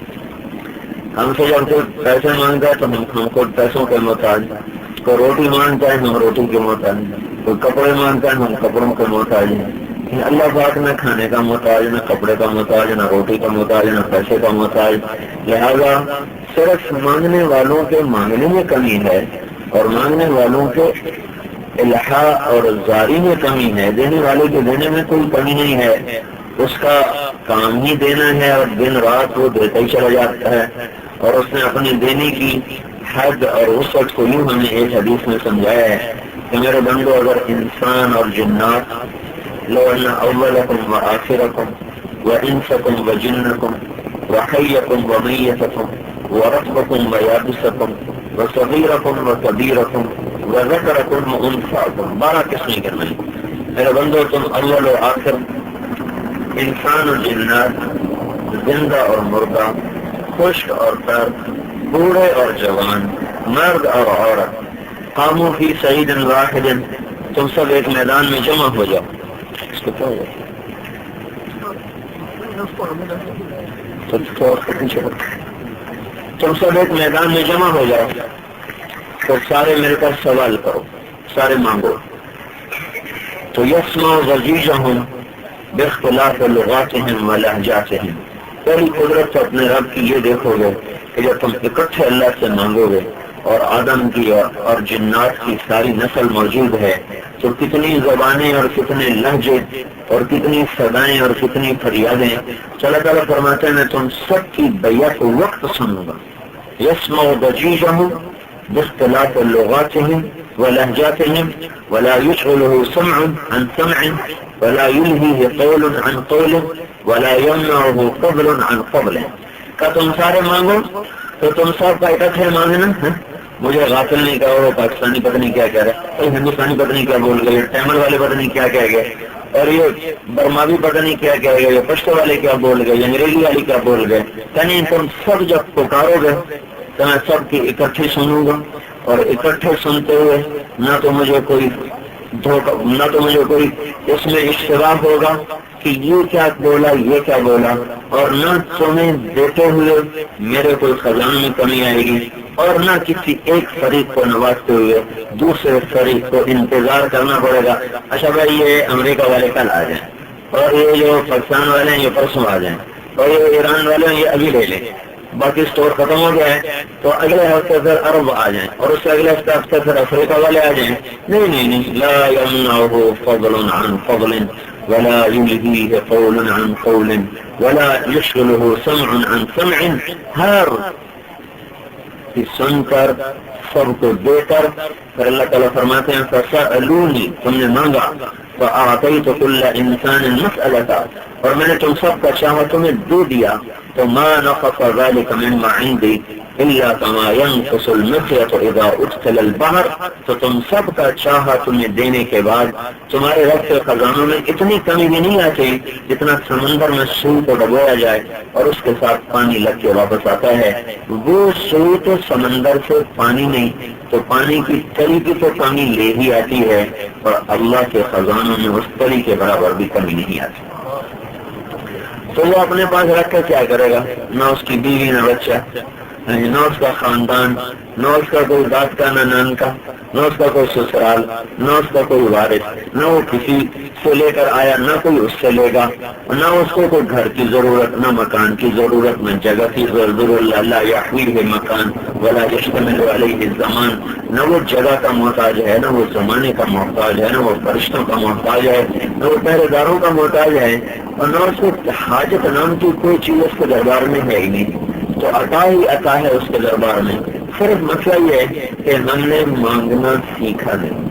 ہم سے جب کوئی پیسے مانگتا ہے تو ہم کو پیسوں کے محتاج، کوئی روٹی مانگتا ہے ہم روٹی کے محتاج، کوئی کپڑے مانگتا ہے ہم کپڑوں کے محتاج ہیں، اللہ پاک نہ کھانے کا محتاج، نہ کپڑے کا محتاج، نہ روٹی کا محتاج، نہ پیسے کا محتاج، لہذا صرف مانگنے والوں کے مانگنے میں کمی ہے اور مانگنے والوں کے الہا اور زاری میں کمی ہے، دینے والے کے دینے میں کوئی کمی نہیں ہے، اس کا کام ہی دینا ہے اور دن رات وہ دیتا ہی چلا جاتا ہے، اور اس نے اپنے دینے کی حد اور وسعت کو یوں ہمیں ایک حدیث میں سمجھایا ہے کہ میرے بندو اگر انسان اور جنات لو ان اولکم وآخرکم وانسکم وجنکم وحیکم ومیتکم ورطبکم ویابسکم وصغیرکم وکبیرکم وذکرکم وانثاکم، 12 قسمیں کرنا ہے، میرے بندو تم اول و آخر، انسان اور جنات، زندہ اور مردہ، خشک اور تر، بوڑھے اور جوان، مرد اور عورت، قاموا فی صعید واحد، تم سب ایک میدان میں جمع ہو جاؤ، اس کو کیا ہو جائے تم سب ایک میدان میں جمع ہو جاؤ، تو سارے مل کر سوال کرو، سارے مانگو، تو یسمع ضجیجہم باختلاف لغاتہم و لہجاتہم، پہلی قدرت اپنے رب کی یہ دیکھو گے کہ جب تم اکٹھے اللہ سے مانگو گے اور آدم کی اور جنات کی ساری نسل موجود ہے تو کتنی زبانیں اور کتنے لہجے اور کتنی صدائیں اور کتنی فریادیں، اللہ تعالیٰ فرماتے ہیں میں تم سب کی بیعت وقت سنوں گا، یسمع ضجیجہم باختلاف لغاتہم ولہجاتہم ولا يشغله سمع عن سمع ولا يلهيه قول عن قول ولا يمنعه قبل عن قبل، کہ تم سارے مانگو تو تم سب کا اکٹھے مانگنا، مجھے غافل نہیں کہو پاکستانی پتہ نہیں کیا کہہ رہے، ہندوستانی پتہ نہیں کیا بول گئے، ٹیمل والے پتہ نہیں کیا کہہ گئے، اور یہ برماوی پتہ نہیں کیا کہہ گئے، یہ پشتو والے کیا بول گئے، انگریزی والے کیا بول گئے، یعنی تم سب جب پکارو گے تو میں سب کی اکٹھے سنوں گا، اور اکٹھے سنتے ہوئے نہ تو مجھے کوئی دھوکہ، نہ تو مجھے کوئی اس میں اشتراک ہوگا کہ یہ کیا بولا یہ کیا بولا، اور نہ تمہیں دیتے ہوئے میرے کوئی خزانے میں کمی آئے گی، اور نہ کسی ایک فریق کو نوازتے ہوئے دوسرے فریق کو انتظار کرنا پڑے گا اچھا بھائی یہ امریکہ والے کل آ جائیں، اور یہ جو پاکستان والے ہیں یہ پرسوں آ جائیں، اور یہ ایران والے ہیں یہ ابھی لے لیں، باقی اسٹور ختم ہو گیا ہے تو اگلے ہفتے پھر عرب آ جائیں، اور اس سے اگلے ہفتے پھر افریقہ والے آ جائیں۔ نہیں لا يمنعه فضل عن فضل ولا يلهيه قول عن قول ولا يشغله سمع عن سمع، ہر کی سن کر سب کو دے کر پھر اللہ تعالیٰ فرماتے ہیں فَسَأَلُونِي، تم نے مانگا، فَأَعْطَيْتُ كُلَّ إِنسَانٍ مَسْأَلَةً، اور میں نے تم سب کا چاہا تمہیں دے دیا، تو مَا نَقَصَ ذَلِكَ مِمَّا عِنْدِي إِلَّا كَمَا يَنْقُصُ الْمِخْيَطُ إِذَا أُدْخِلَ الْبَحْرَ، تو تم سب کا چاہا تمہیں دینے کے بعد تمہارے رب کے خزانوں میں اتنی کمی بھی نہیں آتی جتنا سمندر میں سوئی کو ڈبویا جائے اور اس کے ساتھ پانی لگ کے واپس آتا ہے، وہ سوئی تو سمندر سے پانی نہیں تو پانی کی تری کی تو کمی لے ہی آتی ہے، اور اللہ کے خزانوں میں اس تری کے برابر بھی کمی نہیں آتی، تو وہ اپنے پاس رکھ کے کیا کرے گا؟ نہ اس کی بیوی نہ بچہ، نہ اس کا خاندان، نہ اس کا کوئی داد کا نہ نان کا، نہ اس کا کوئی سسرال، نہ اس کا کوئی وارث، نہ وہ کسی سے لے کر آیا نہ کوئی اس سے لے گا، نہ اس کو کوئی گھر کی ضرورت، نہ مکان کی ضرورت، نہ جگہ کی ضرورت، لا یحویہ مکان ولا یشتمل علیہ الزمان، نہ وہ جگہ کا محتاج ہے، نہ وہ زمانے کا محتاج ہے، نہ وہ فرشتوں کا محتاج ہے، نہ وہ پہرے داروں کا محتاج ہے، اور نہ اس کو حاجت نام کی کوئی چیز اس کے دربار میں ہے ہی نہیں، تو عطا ہی عطا ہے اس کے دربار میں، صرف مسئلہ یہ ہے کہ ہم نے مانگنا سیکھا نہیں۔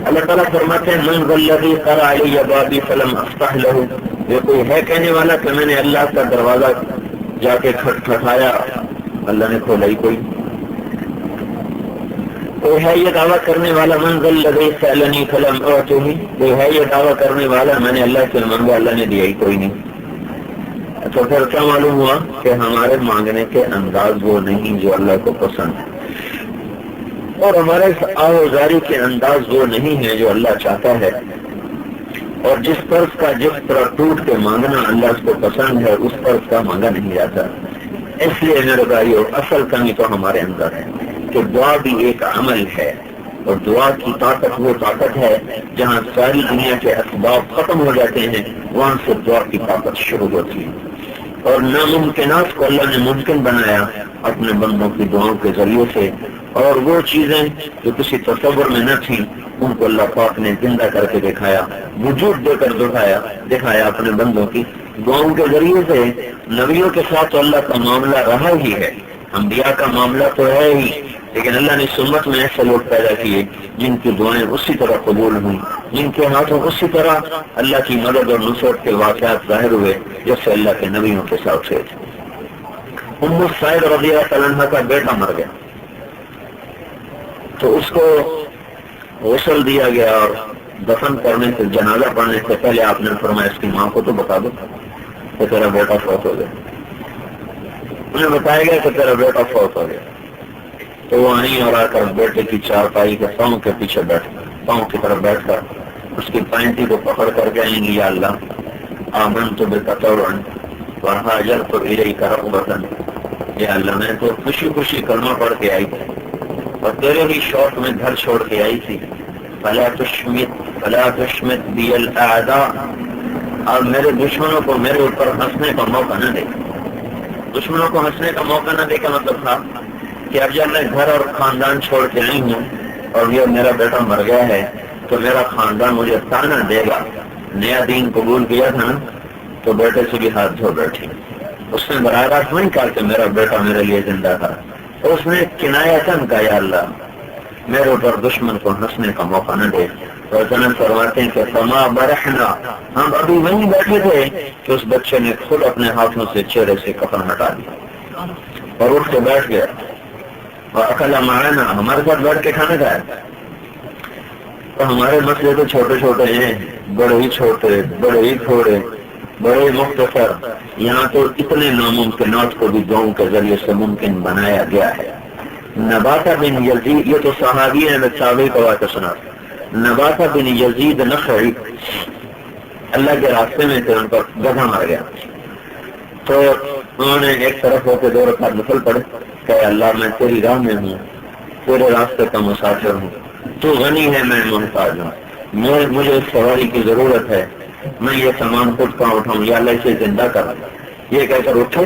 اللہ تعالیٰ فرماتے ہیں من ذا الذی قرأ علی بابی فلم افتح لہ، یہ کوئی ہے کہنے والا کہ میں نے اللہ کا دروازہ جا کے کھٹکھٹایا اللہ نے کھولا ہی کوئی ہے یہ دعویٰ کرنے والا من ذا الذی سألنی فلم اعطہ، کوئی ہے یہ دعویٰ کرنے والا میں نے اللہ سے مانگا اللہ نے دیا ہی کوئی نہیں، تو پھر کیا معلوم ہوا کہ ہمارے مانگنے کے انداز وہ نہیں جو اللہ کو پسند ہے، اور ہمارے آوازاری کے انداز وہ نہیں ہے جو اللہ چاہتا ہے، اور جس طرف کا جس طرح ٹوٹ کے مانگنا اللہ اس کو پسند ہے اس طرف کا مانگا نہیں جاتا۔ اس لیے میرے بھائیو اصل کمی تو ہمارے اندر ہے کہ دعا بھی ایک عمل ہے، اور دعا کی طاقت وہ طاقت ہے جہاں ساری دنیا کے اسباب ختم ہو جاتے ہیں وہاں سے دعا کی طاقت شروع ہوتی ہے، اور ناممکنات کو اللہ نے ممکن بنایا اپنے بندوں کی دعاؤں کے ذریعے سے، اور وہ چیزیں جو کسی تصور میں نہ تھیں ان کو اللہ پاک نے زندہ کر کے دکھایا، وجود دے کر دکھایا اپنے بندوں کی دعاؤں کے ذریعے سے۔ نبیوں کے ساتھ تو اللہ کا معاملہ رہا ہی ہے، انبیاء کا معاملہ تو ہے ہی، لیکن اللہ نے سنت میں ایسے لوگ پیدا کیے جن کی دعائیں اسی طرح قبول ہوئیں، جن کے ہاتھوں اسی طرح اللہ کی مدد اور نصرت کے واقعات ظاہر ہوئے جیسے اللہ کے نبیوں کے ساتھ ہوئے تھے۔ ام سعید رضی اللہ تعالیٰ عنہ کا بیٹا مر گیا تو اس کو غسل دیا گیا، اور دفن کرنے سے جنازہ پڑھنے سے پہلے آپ نے فرمایا اس کی ماں کو تو بتا دو کہ تیرا بیٹا فوت ہو گیا، انہیں بتایا گیا کہ تیرا بیٹا فوت ہو گیا، تو وہ آئیں اور آ کر بیٹے کی چارپائی کے پاؤں کے پیچھے پاؤں کی طرف بیٹھ کر اس کی پینٹی کو پکڑ کر کہیں گی یا اللہ آمنت بک طوعا وہاجرت الیک رغبۃ، یا اللہ میں تو خوشی خوشی کلمہ پڑھ کے آئی تھی اور تیرے ہی شوق میں گھر چھوڑ کے آئی تھی، فلا تشمت بی الاعداء، اور میرے دشمنوں کو میرے اوپر ہنسنے کا موقع نہ دے۔ دشمنوں کو ہنسنے کا موقع نہ دے کا مطلب تھا کہ اب جب میں گھر اور خاندان چھوڑ کے آئی ہوں اور یہ میرا بیٹا مر گیا ہے تو میرا خاندان مجھے تانا دے گا، نیا دین قبول کیا تھا نا تو بیٹے سے بھی ہاتھ دھو بیٹھی، اس نے براہ راست نہیں کہا کہ میرا بیٹا میرے لیے زندہ تھا، تو اس نے کنایتاً کہا یا اللہ میرے اوپر دشمن کو ہنسنے کا موقع نہ دے۔ تو جناب فرماتے ہیں کہ فما برحنا، ہم ابھی وہیں بیٹھے تھے کہ اس بچے نے خود اپنے ہاتھوں سے چہرے سے کفن ہٹا دیا اور اٹھ کے بیٹھ گیا، اور اکلا معانا ہمارے ساتھ بیٹھ کے کھانا کھایا۔ تو ہمارے مسئلے تو چھوٹے چھوٹے ہیں، بڑے ہی چھوٹے، بڑے ہی تھوڑے، بڑے مختصر، یہاں تو اتنے ناممکنات کو بھی دعاؤں کے ذریعے سے ممکن بنایا گیا ہے۔ نباتہ بن یزید، یہ تو صحابی ہے، میں صحابی کو بات سنا۔ نباتہ بن یزید نخعی اللہ کے راستے میں تھے، ان پر گدھا مر گیا، تو انہوں نے ایک طرف ہو کے 2 رکعت نفل پڑھے کہ اللہ میں تیری راہ میں ہوں، تیرے راستے کا مسافر ہوں، تو غنی ہے میں محتاج ہوں، مجھے اس سواری کی ضرورت ہے، میں یہ سامان خود کہاں اٹھاؤں، یا اللہ اسے زندہ کر۔ یہ کہہ کر اٹھے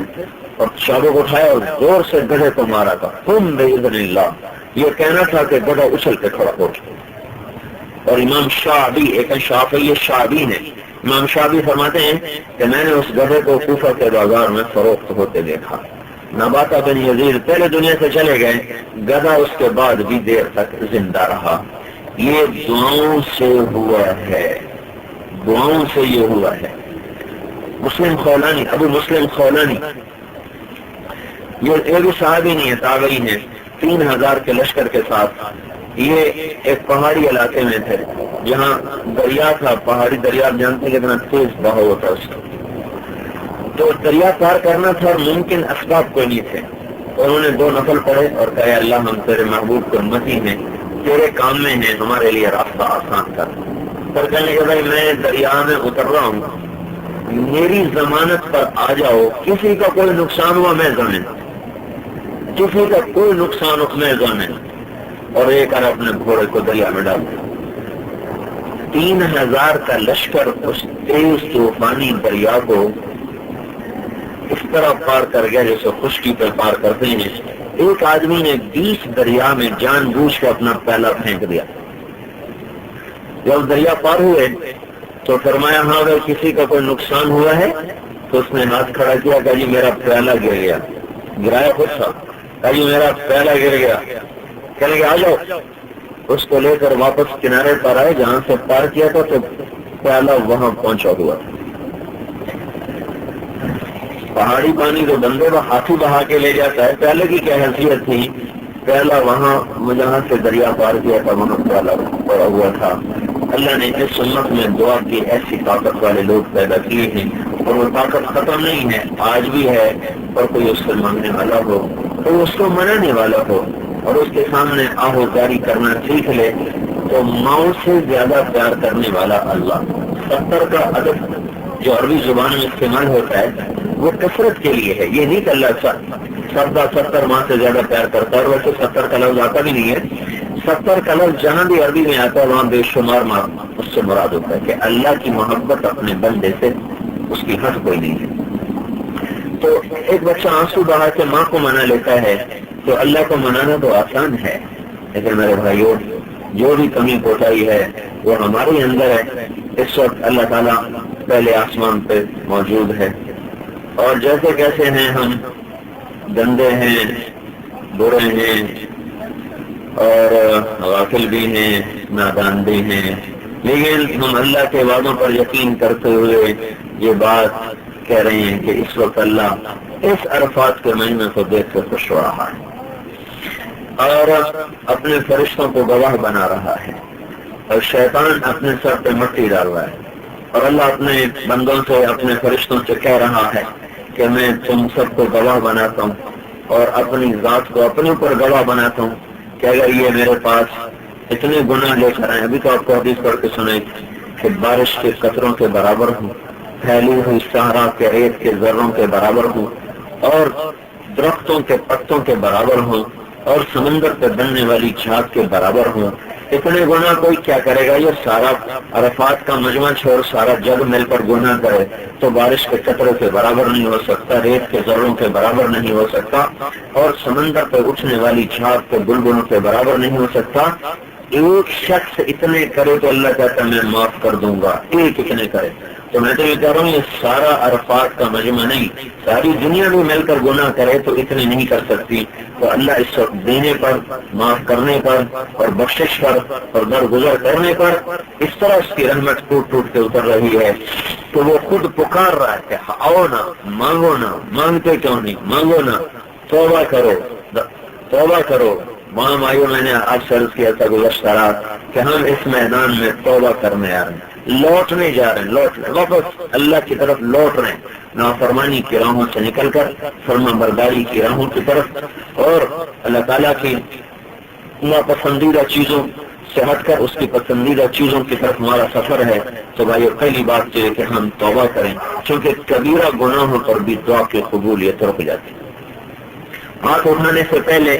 اور شابوں کو اٹھایا اور زور سے گدھے کو مارا تھا، تم باذن اللہ، یہ کہنا تھا کہ گدھا اچھل کے کھڑا ہو۔ اور امام شعبی، ایک شافعی شعبی نے، امام شعبی فرماتے ہیں کہ میں نے اس گدھے کو کوفہ کے بازار میں فروخت ہوتے دیکھا۔ نباتہ بن یزید پہلے دنیا سے چلے گئے، گدھا اس کے بعد بھی دیر تک زندہ رہا۔ یہ دعاؤں سے ہوا ہے، دعاؤں سے یہ ہوا ہے۔ مسلم خولانی، ابو مسلم خولانی، یہ ایک صحابی نہیں ہے، تابعی ہے، 3000 کے لشکر کے ساتھ یہ ایک پہاڑی علاقے میں تھے جہاں دریا تھا، پہاڑی دریا جانتے ہیں کتنا تیز بہاؤ ہوتا ہے اس کا، تو دریا پار کرنا تھا اور ممکن اسباب کوئی نہیں تھے۔ انہوں نے 2 نفل پڑھے اور کہا اللہ ہم تیرے محبوب کے امتی ہیں، تیرے کام میں ہیں، ہمارے لیے راستہ آسان کر۔ پر کہنے کہ بھائی میں دریا میں اتر رہا ہوں، میری ضمانت پر آ جاؤ، کسی کا کوئی نقصان ہوا میں ضامن، کسی کا کوئی نقصان ہو میں ضامن۔ اور ایک اور اپنے گھوڑے کو دریا میں ڈال دیا۔ 3000 کا لشکر اس تیز طوفانی دریا کو اس طرح پار کر گیا جیسے خشکی پہ پار کرتے ہیں۔ ایک آدمی نے 20 دریا میں جان بوجھ کے اپنا پہلا پھینک دیا۔ جب دریا پار ہوئے تو فرمایا ہاں اگر کسی کا کوئی نقصان ہوا ہے تو اس نے ہاتھ کھڑا کیا کہ جی میرا پہلا گر گیا، گرایا خود تھا، کہ جی میرا پہلا گر گیا، کہنے کہ آ جاؤ۔ اس کو لے کر واپس کنارے پر آئے جہاں سے پار کیا تھا تو پہلا وہاں پہنچا ہوا۔ پہاڑی پانی تو بندے کا ہاتھی بہا کے لے جاتا ہے، پہلے کی کیا حیثیت تھی، پہلا وہاں جہاں سے دریا پار کیا تھا وہاں پہلا پڑا ہوا تھا۔ اللہ نے اس امت میں دعا کی ایسی طاقت والے لوگ پیدا کیے ہیں، اور وہ طاقت ختم نہیں ہے، آج بھی ہے، اور کوئی اس سے مانگنے والا ہو، کوئی اس کو منانے والا ہو اور اس کے سامنے آہوزاری کرنا سیکھ لے تو ماؤں سے زیادہ پیار کرنے والا اللہ۔ 70 کا عدد جو عربی زبان میں استعمال ہوتا ہے وہ کثرت کے لیے ہے، یہ نہیں کہ اللہ 70 ماں سے زیادہ پیار کرتا ہے، اور ویسے 70 کا لفظ آتا بھی نہیں ہے۔ 70 کا لفظ جہاں بھی عربی میں آتا ہے وہاں بے شمار اس سے مراد ہوتا ہے کہ اللہ کی محبت اپنے بندے سے اس کی حد کوئی نہیں ہے۔ تو ایک بچہ آنسو بہا کے ماں کو منا لیتا ہے تو اللہ کو منانا تو آسان ہے، لیکن میرے بھائیوں جو بھی کمی کوتاہی ہے وہ ہمارے اندر ہے۔ اس وقت اللہ تعالیٰ پہلے آسمان پہ موجود ہے، اور جیسے کیسے ہیں ہم، گندے ہیں، برے ہیں، اور غافل بھی ہیں، نادان بھی ہیں، لیکن ہم اللہ کے وعدوں پر یقین کرتے ہوئے یہ بات کہہ رہے ہیں کہ اس وقت اللہ اس عرفات کے مہینے کو دیکھ کر خوش ہو رہا ہے اور اپنے فرشتوں کو گواہ بنا رہا ہے، اور شیطان اپنے سر پہ مٹی ڈال رہا ہے، اور اللہ اپنے بندوں سے، اپنے فرشتوں سے کہہ رہا ہے کہ میں تم سب کو گواہ بناتا ہوں اور اپنی ذات کو اپنے اوپر گواہ بناتا ہوں کہ اگر یہ میرے پاس اتنے گناہ لے کر آئے، ابھی تو آپ کو حدیث پڑھ کے سنائی کہ بارش کے قطروں کے برابر ہوں، پھیلی ہوئی صحرا کے ریت کے ذروں کے برابر ہوں، اور درختوں کے پتوں کے برابر ہوں، اور سمندر پہ بننے والی جھاگ کے برابر ہوں، اتنے گناہ کوئی کیا کرے گا؟ یہ سارا عرفات کا مجمع چھوڑ سارا جگ مل کر گناہ کرے تو بارش کے قطروں کے برابر نہیں ہو سکتا، ریت کے ذروں کے برابر نہیں ہو سکتا، اور سمندر پہ اٹھنے والی جھاگ کے بلبلوں کے برابر نہیں ہو سکتا۔ ایک شخص اتنے کرے تو اللہ کہتا ہے میں معاف کر دوں گا، ایک اتنے کرے تو میں تو یہ کہہ رہا ہوں یہ سارا عرفات کا مجمع نہیں، ساری دنیا بھی مل کر گناہ کرے تو اتنے نہیں کر سکتی۔ تو اللہ اس وقت دینے پر، معاف کرنے پر اور بخشش پر اور درگزر کرنے پر اس طرح اس کی رحمت ٹوٹ ٹوٹ کے اتر رہی ہے کہ وہ خود پکار رہا ہے کہ آؤ نا، مانگو نا، مانگتے کیوں نہیں، مانگو نا، توبہ کرو، توبہ کرو۔ وہاں مائیو میں نے آپ سے عرض کیا تھا گزشتہ رات کہ ہم اس میدان میں توبہ کرنے آ رہے ہیں، لوٹنے جا رہے ہیں، لوٹ رہے واپس اللہ کی طرف لوٹ رہے ہیں، نافرمانی کی راہوں سے نکل کر فرما برداری کی راہوں کی طرف اور اللہ تعالیٰ کی ناپسندیدہ چیزوں سے ہٹ کر اس کی پسندیدہ چیزوں کی طرف ہمارا سفر ہے۔ تو بھائی پہلی بات یہ ہے کہ ہم توبہ کریں، کیونکہ کبیرہ گناہوں پر بھی دعا کی قبولیت رک جاتی ہے۔ ہاتھ اٹھانے سے پہلے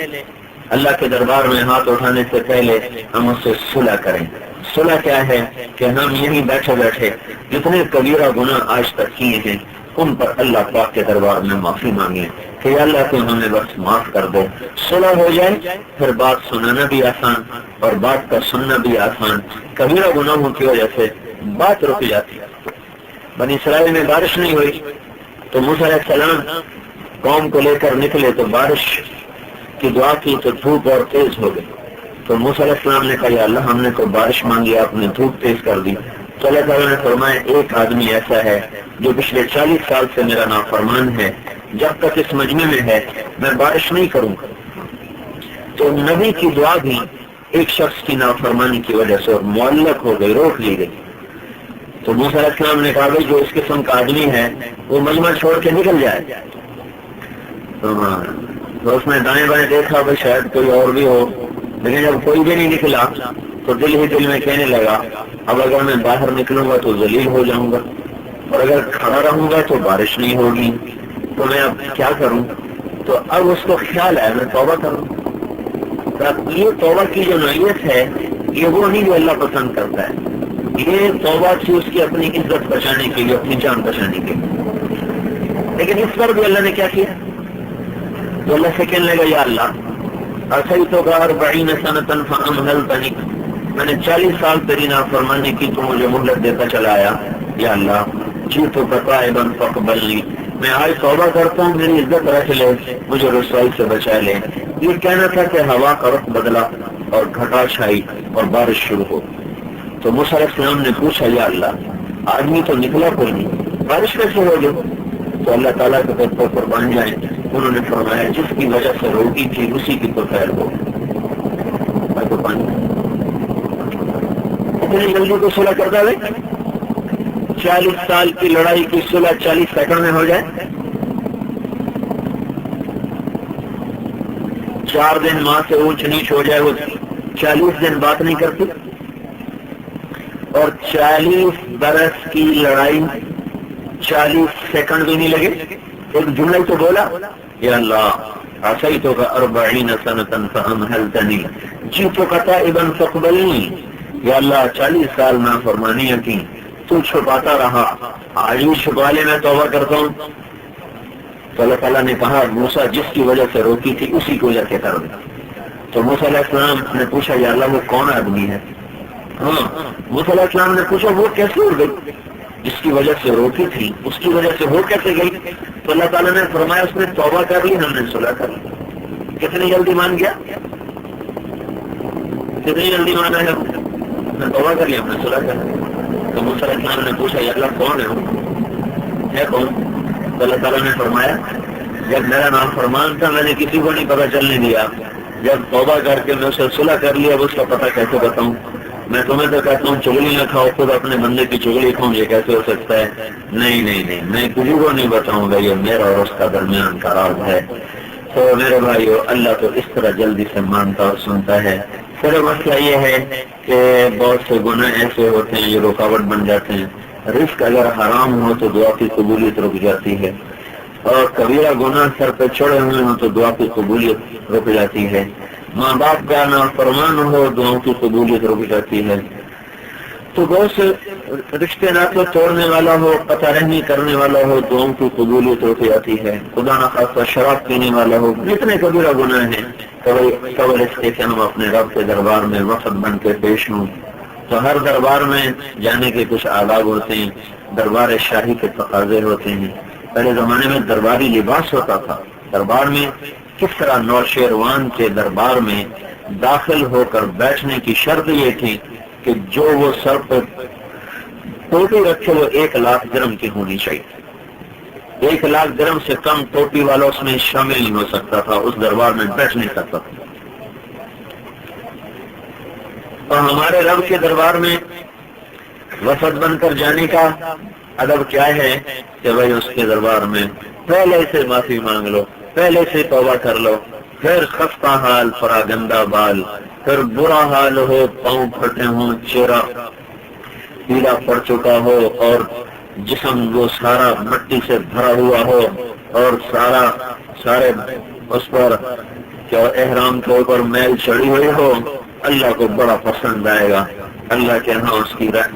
اللہ کے دربار میں ہاتھ اٹھانے سے پہلے ہم اس سے صلح کریں۔ صلح کیا ہے کہ ہم یہیں بیٹھے بیٹھے جتنے کبیرہ گناہ آج تک کیے ہیں ان پر اللہ پاک کے دربار میں معافی مانگیں کہ یا اللہ تو ہمیں بس معاف کر دو۔ صلح ہو جائے پھر بات سنانا بھی آسان اور بات کا سننا بھی آسان۔ کبیرہ گناہوں کی وجہ سے بات رک جاتی ہے۔ بنی اسرائیل میں بارش نہیں ہوئی تو موسیٰ علیہ السلام قوم کو لے کر نکلے تو بارش کی دعا کی تو دھوپ اور تیز ہو گئی، تو موسیٰ علیہ السلام نے کہا یا اللہ ہم نے تو بارش مانگی، آپ نے دھوپ تیز کر دی۔ تو اللہ تعالیٰ نے فرمایا ایک آدمی ایسا ہے جو پچھلے 40 سال سے میرا نافرمان ہے، جب تک اس مجمع میں ہے میں بارش نہیں کروں گا۔ تو نبی کی دعا بھی ایک شخص کی نافرمانی کی وجہ سے معلق ہو گئی، روک لی گئی۔ تو موسیٰ علیہ السلام نے کہا بھائی جو اس قسم کا آدمی ہے وہ مجمع چھوڑ کے نکل جائے۔ تو اس نے دائیں بائیں دیکھا بھائی شاید کوئی اور بھی ہو، لیکن جب کوئی بھی نہیں نکلا تو دل ہی دل میں کہنے لگا اب اگر میں باہر نکلوں گا تو ذلیل ہو جاؤں گا اور اگر کھڑا رہوں گا تو بارش نہیں ہوگی، تو میں اب کیا کروں؟ تو اب اس کو خیال ہے میں توبہ کروں۔ یہ توبہ کی جو نوعیت ہے یہ وہ نہیں جو اللہ پسند کرتا ہے، یہ توبہ تھی اس کی اپنی عزت بچانے کے لیے، اپنی جان بچانے کے لیے۔ لیکن اس پر بھی اللہ نے کیا کیا؟ تو اللہ سے کہنے لگا یا اللہ عصیتک 40 سنۃ فامہلتنی، میں نے 40 سال تیری نافرمانی کی تو مجھے مہلت دیتا چلا آیا، یا اللہ جئتک تائبا فاقبلنی، میں آج توبہ کرتا ہوں میری عزت رکھ لے، مجھے رسوائی سے بچا لے۔ یہ کہنا تھا کہ ہوا کا رخ بدلا اور گھٹا چھائی اور بارش شروع ہو۔ تو موسیٰ علیہ السلام نے پوچھا یا اللہ آدمی تو نکلا کوئی نہیں، بارش کیسے ہو گئی؟ تو اللہ تعالیٰ کے پر قربان جائیں، انہوں نے فرمایا جس کی وجہ سے روکی تھی اسی کی تو خیر ہو۔ اتنی جلدی کو صلح کرتا ہے؟ 40 سال کی لڑائی کی صلح 40 سیکنڈ میں ہو جائے؟ 4 دن ماں سے اونچ نیچ ہو جائے وہ 40 دن بات نہیں کرتی، اور 40 برس کی لڑائی 40 سیکنڈ بھی نہیں لگے؟ ایک جملہ تو بولا یا اللہ عصیتک 40 سنۃ فامہلتنی جئتک تائبا فاقبلنی، یا اللہ 40 سال نافرمانیاں کی تو چھپاتا رہا، آج بھی چھپا لے میں توبہ کرتا ہوں۔ تو اللہ تعالیٰ نے کہا موسیٰ جس کی وجہ سے روکی تھی اسی کی وجہ سے کر دیا۔ تو موسیٰ علیہ السلام نے پوچھا یا اللہ وہ کون آدمی ہے؟ ہاں موسیٰ علیہ السلام نے پوچھا وہ کیسے ہو گئی؟ جس کی وجہ سے روکی تھی اس کی وجہ سے ہو کیسے گئی؟ تو اللہ تعالیٰ نے فرمایا اس نے توبہ کر لی، ہم نے صلح کر لی۔ کتنی جلدی مان گیا؟ کتنی جلدی مانا ہے؟ میں توبہ کر لیا، ہم نے صلح کر لی۔ تو موسیٰ علیہ السلام نے پوچھا یا اللہ کون ہے کون؟ تو اللہ تعالیٰ نے فرمایا جب میرا نام فرمان تھا میں نے کسی کو نہیں پتہ چلنے دیا، جب توبہ کر کے میں اسے صلح کر لیا اب اس کا پتہ کیسے بتاؤں؟ میں تمہیں تو کہتا ہوں چگلی نہ کھاؤ، خود اپنے بندے کی چگلی کھاؤں، یہ کیسے ہو سکتا ہے؟ نہیں نہیں نہیں میں کسی کو نہیں بتاؤں گا، یہ میرا اور اس کا درمیان کا راز ہے۔ تو میرے بھائیو اللہ تو اس طرح جلدی سے مانتا اور سنتا ہے۔ پھر مسئلہ یہ ہے کہ بہت سے گناہ ایسے ہوتے ہیں جو رکاوٹ بن جاتے ہیں۔ رزق اگر حرام ہو تو دعا کی قبولیت رک جاتی ہے، اور کبیرہ گناہ سر پہ چڑھے ہوئے ہوں تو دعا کی قبولیت رک جاتی ہے۔ ماں باپ کا نافرمان ہو دعاؤں کی قبولیت رک جاتی ہے۔ تو بہت سے رشتے ناطے توڑنے والا ہو، قطع رحمی کرنے والا ہو، دعاؤں کی قبولیت رک جاتی ہے۔ خدا نخواستہ شراب پینے والا ہو، جتنے کبیرہ گناہ ہیں قبل اس کے کہ ہم اپنے رب کے دربار میں وفد بن کے پیش ہوں۔ تو ہر دربار میں جانے کے کچھ آداب ہوتے ہیں، دربار شاہی کے تقاضے ہوتے ہیں۔ پہلے زمانے میں درباری لباس ہوتا تھا، دربار میں کس طرح نوشیروان کے دربار میں داخل ہو کر بیٹھنے کی شرط یہ تھی کہ جو وہ سر پر ٹوپی رکھے وہ 1 لاکھ درم کی ہونی چاہیے۔ 1 لاکھ درم سے کم ٹوپی والا اس میں شامل نہیں ہو سکتا تھا، اس دربار میں بیٹھ نہیں سکتا تھا۔ اور ہمارے رب کے دربار میں وفد بن کر جانے کا ادب کیا ہے کہ بھائی اس کے دربار میں پہلے سے معافی مانگ لو، پہلے سے توبہ کر لو، پھر خستہ حال پراگندہ بال، پھر برا حال ہو، پاؤں پھٹے ہوں، چہرہ پیلا پڑ چکا ہو اور جسم وہ سارا مٹی سے بھرا ہوا ہو اور سارے اس پر کیا احرام کے اوپر میل چڑھی ہوئی ہو، اللہ کو بڑا پسند آئے گا۔ اللہ کے ہاں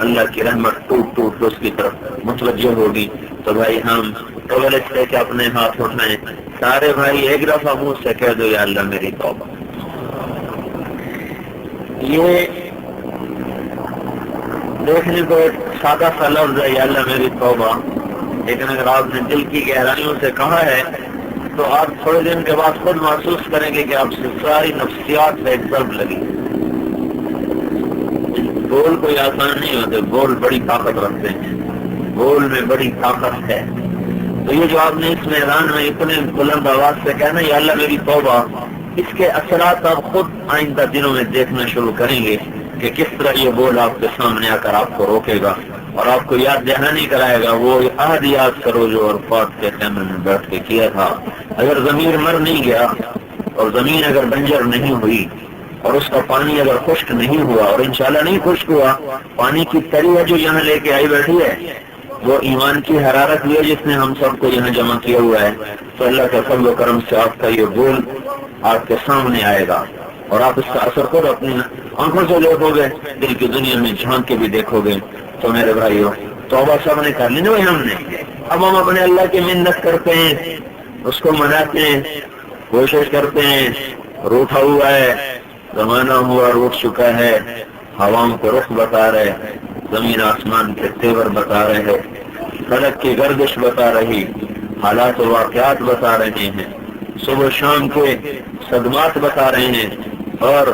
اللہ کی رحمت ٹوٹ ٹوٹ اس کی طرف متوجہ ہوگی۔ تو بھائی ہم قبل اس سے کہ اپنے ہاتھ اٹھائیں، سارے بھائی ایک دفعہ منہ سے کہہ دو یا اللہ میری توبہ۔ یہ دیکھنے کو ایک سادہ سا لفظ ہے یا اللہ میری توبہ، لیکن اگر آپ نے دل کی گہرائیوں سے کہا ہے تو آپ تھوڑے دن کے بعد خود محسوس کریں گے کہ آپ سے ساری نفسیات میں ایک ضرب لگی۔ بول کوئی آسان نہیں ہوتے، بول بڑی طاقت رکھتے ہیں، بول میں بڑی طاقت ہے۔ تو یہ جو آپ نے اس میدان میں اتنے بلند آواز سے کہنا یا اللہ میری توبہ، اس کے اثرات آپ خود آئندہ دنوں میں دیکھنا شروع کریں گے کہ کس طرح یہ بول آپ کے سامنے آ کر آپ کو روکے گا اور آپ کو یاد دہانی کرائے گا وہ عہد یاد کرو جو عرفات کے خیمے میں بیٹھ کے کیا تھا۔ اگر ضمیر مر نہیں گیا اور زمین اگر بنجر نہیں ہوئی اور اس کا پانی اگر خشک نہیں ہوا، اور انشاءاللہ نہیں خشک ہوا، پانی کی تری ہے جو یہاں لے کے آئی بیٹھی ہے، وہ ایمان کی حرارت بھی ہے جس نے ہم سب کو یہاں جمع کیا ہوا ہے۔ تو اللہ کے فضل و کرم سے آپ کا یہ بول آپ کے سامنے آئے گا اور آپ اس کا اثر خود اپنی آنکھوں سے دیکھو گے، دل کی دنیا میں جھانک کے بھی دیکھو گے۔ تو میرے بھائیو توبہ سب نے کر لی نا ہم نے، اب ہم اپنے اللہ کی منت کرتے ہیں، اس کو مناتے ہیں، کوشش کرتے ہیں۔ روٹھا ہوا ہے، زمانہ ہوا روٹ چکا ہے، ہواؤں کو رخ بتا رہے، زمین آسمان کے تیور بتا رہے، فلک کی گردش بتا رہی، حالات و واقعات بتا رہے ہیں، صبح شام کے صدمات بتا رہے ہیں، اور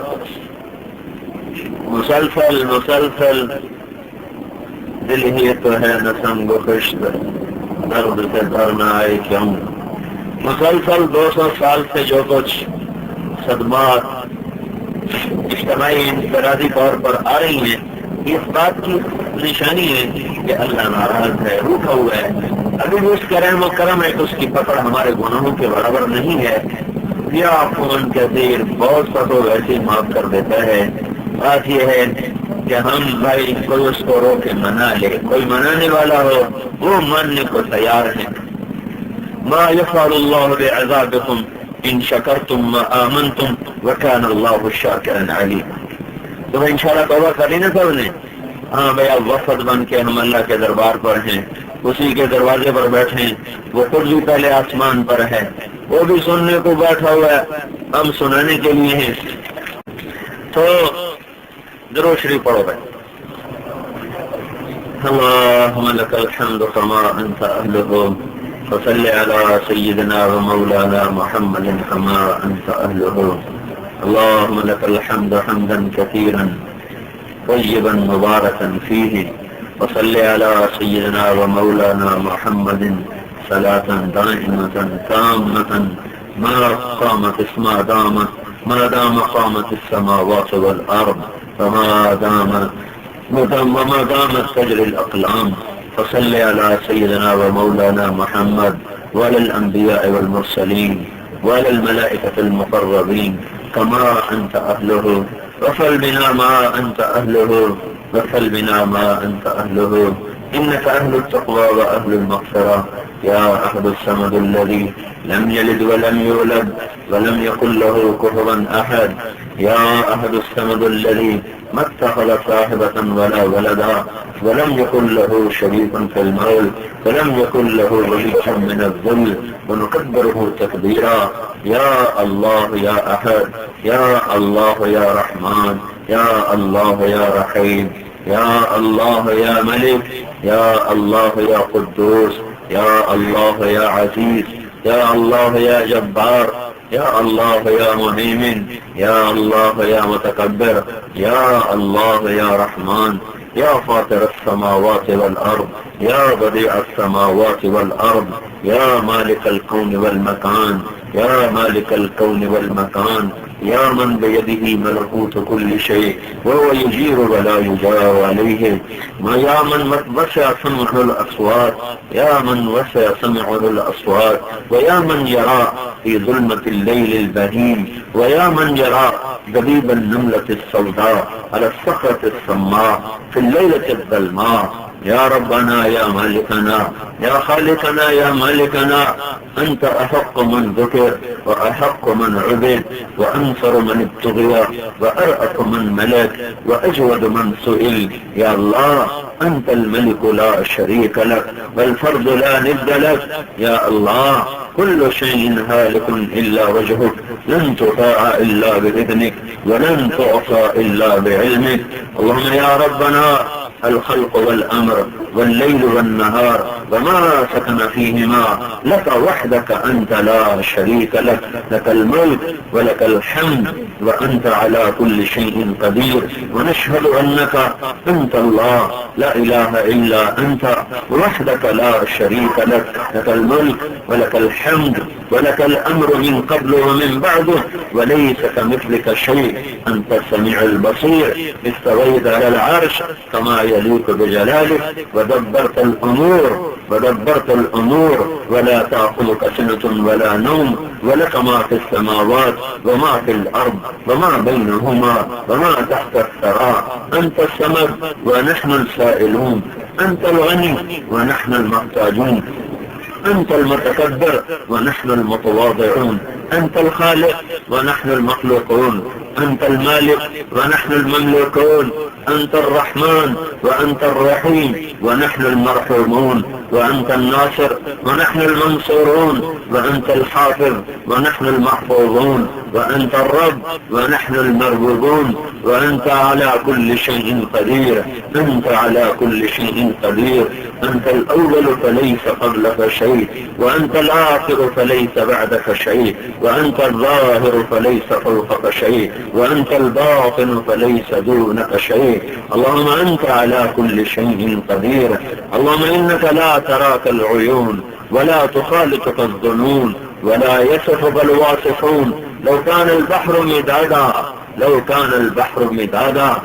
مسلسل دل ہی تو ہے نہ سنگ و خشت، درد سے در نہ آئے کیوں۔ مسلسل 200 سال سے جو کچھ صدمات اجتماعی انفرادی طور پر آ رہی ہیں، اس بات کی نشانی ہے کہ اللہ ناراض ہے، روٹھا ہوا ہے۔ ابھی بھی اس کا رحم و کرم ہے کہ اس کی پکڑ ہمارے گناہوں کے برابر نہیں ہے، یا فون کثیر بہت سا تو ویسے معاف کر دیتا ہے۔ بات یہ ہے کہ ہم بھائی کوئی اس کو رو کے منا لے، کوئی منانے والا ہو وہ ماننے کو تیار ہے۔ ما يفعل الله بعذابكم ان شکرتم وآمنتم وكان الله شاکرا علیما۔ تو انشاءاللہ توبہ کری نا سب نے؟ ہاں بھائی اب وفد بن کے ہم اللہ کے دربار پر ہیں، اسی کے دروازے پر بیٹھے ہیں، وہ خود بھی پہلے آسمان پر ہے، وہ بھی سننے کو بیٹھا ہوا ہے، ہم سنانے کے لیے ہیں۔ تو درود شریف پڑھو بھائی۔ اللهم لك الحمد كما انت اهله وصل على سيدنا ومولانا محمد كما انت اهله اللهم لك الحمد حمدا كثيرا طيبا مباركا فيه وصل على سيدنا ومولانا محمد صلاة دائمة تامة ما دام قامت السماوات والأرض وما دامت تجري الأقلام فصل على سيدنا ومولانا محمد وعلى الأنبياء والمرسلين وعلى الملائكة المقربين كما أنت أهله وفل بنا ما أنت أهله وفل بنا ما أنت أهله إنك أهل التقوى وأهل المغفرة يا أحد الصمد الذي لم يلد ولم يولد ولم يكن له كفوا أحد يا أحد الصمد الذي ما اتخذ صاحبة ولا ولدا ولم يكن له شريك في الملك ولم يكن له ولي من الذل ونكبره تكبيرا يا الله يا أحد يا الله يا رحمن يا الله يا رحيم يا الله يا ملك يا الله يا قدوس يا الله يا عزيز يا الله يا جبار يا الله يا مهيمن يا الله يا متكبر يا الله يا رحمن يا فاطر السماوات والأرض يا بديع السماوات والأرض يا مالك الكون والمكان يا مالك الكون والمكان يا من بيده ملكوت كل شيء وهو يجير ولا يجار عليه، ويا من وسع سمعه الأصوات، يا من وسع سمعه الأصوات، ويا من يرى في ظلمة الليل البهيم، ويا من يرى دبيب النملة السوداء على الصخرة الصماء في الليلة الظلماء. يا ربنا يا مالكنا يا خالقنا يا مالكنا، أنت أحق من ذكر وأحق من عبد وأنصر من ابتغي وأرأف من ملك وأجود من سئل. يا الله أنت الملك لا شريك لك والفرد لا ند لك. يا الله كل شيء هالك إلا وجهك، لن تطاع إلا بإذنك ولن تعصى إلا بعلمك. اللهم يا ربنا الخلق والأمر والليل والنهار وما سكن فيهما لك وحدك، أنت لا شريك لك، لك الملك ولك الحمد وأنت على كل شيء قدير. ونشهد أنك أنت الله لا إله إلا أنت وحدك لا شريك لك، لك الملك ولك الحمد ولك الأمر من قبل ومن بعده وليس كمثلك شيء. أنت السميع البصير، استويت على العرش كما يليق بجلالك ودبرت الأمور ولا تأخذك سنة ولا نوم، ولك ما في السماوات وما في الأرض وما بينهما وما تحت الثرى. أنت الصمد ونحن السائلون، أنت الغني ونحن المحتاجون، أنت المتكبر ونحن المتواضعون، أنت الخالق ونحن المخلوقون، أنت المالك ونحن المملوكون، أنت الرحمن وأنت الرحيم ونحن المرحومون، وأنت الناصر ونحن المنصورون، وأنت الحافظ ونحن المحفوظون، وأنت الرب ونحن المربوبون، وأنت على كل شيء قدير، أنت على كل شيء قدير. أنت الأول فليس قبلك شيء، وأنت الآخر فليس بعدك شيء، وأنت الظاهر فليس فوقك شيء، وأنت الباطن فليس دونك شيء. اللهم أنت على كل شيء قدير. اللهم إنك لا تراك العيون ولا تخالطك الظنون ولا يصفك الواصفون. لو كان البحر مدادا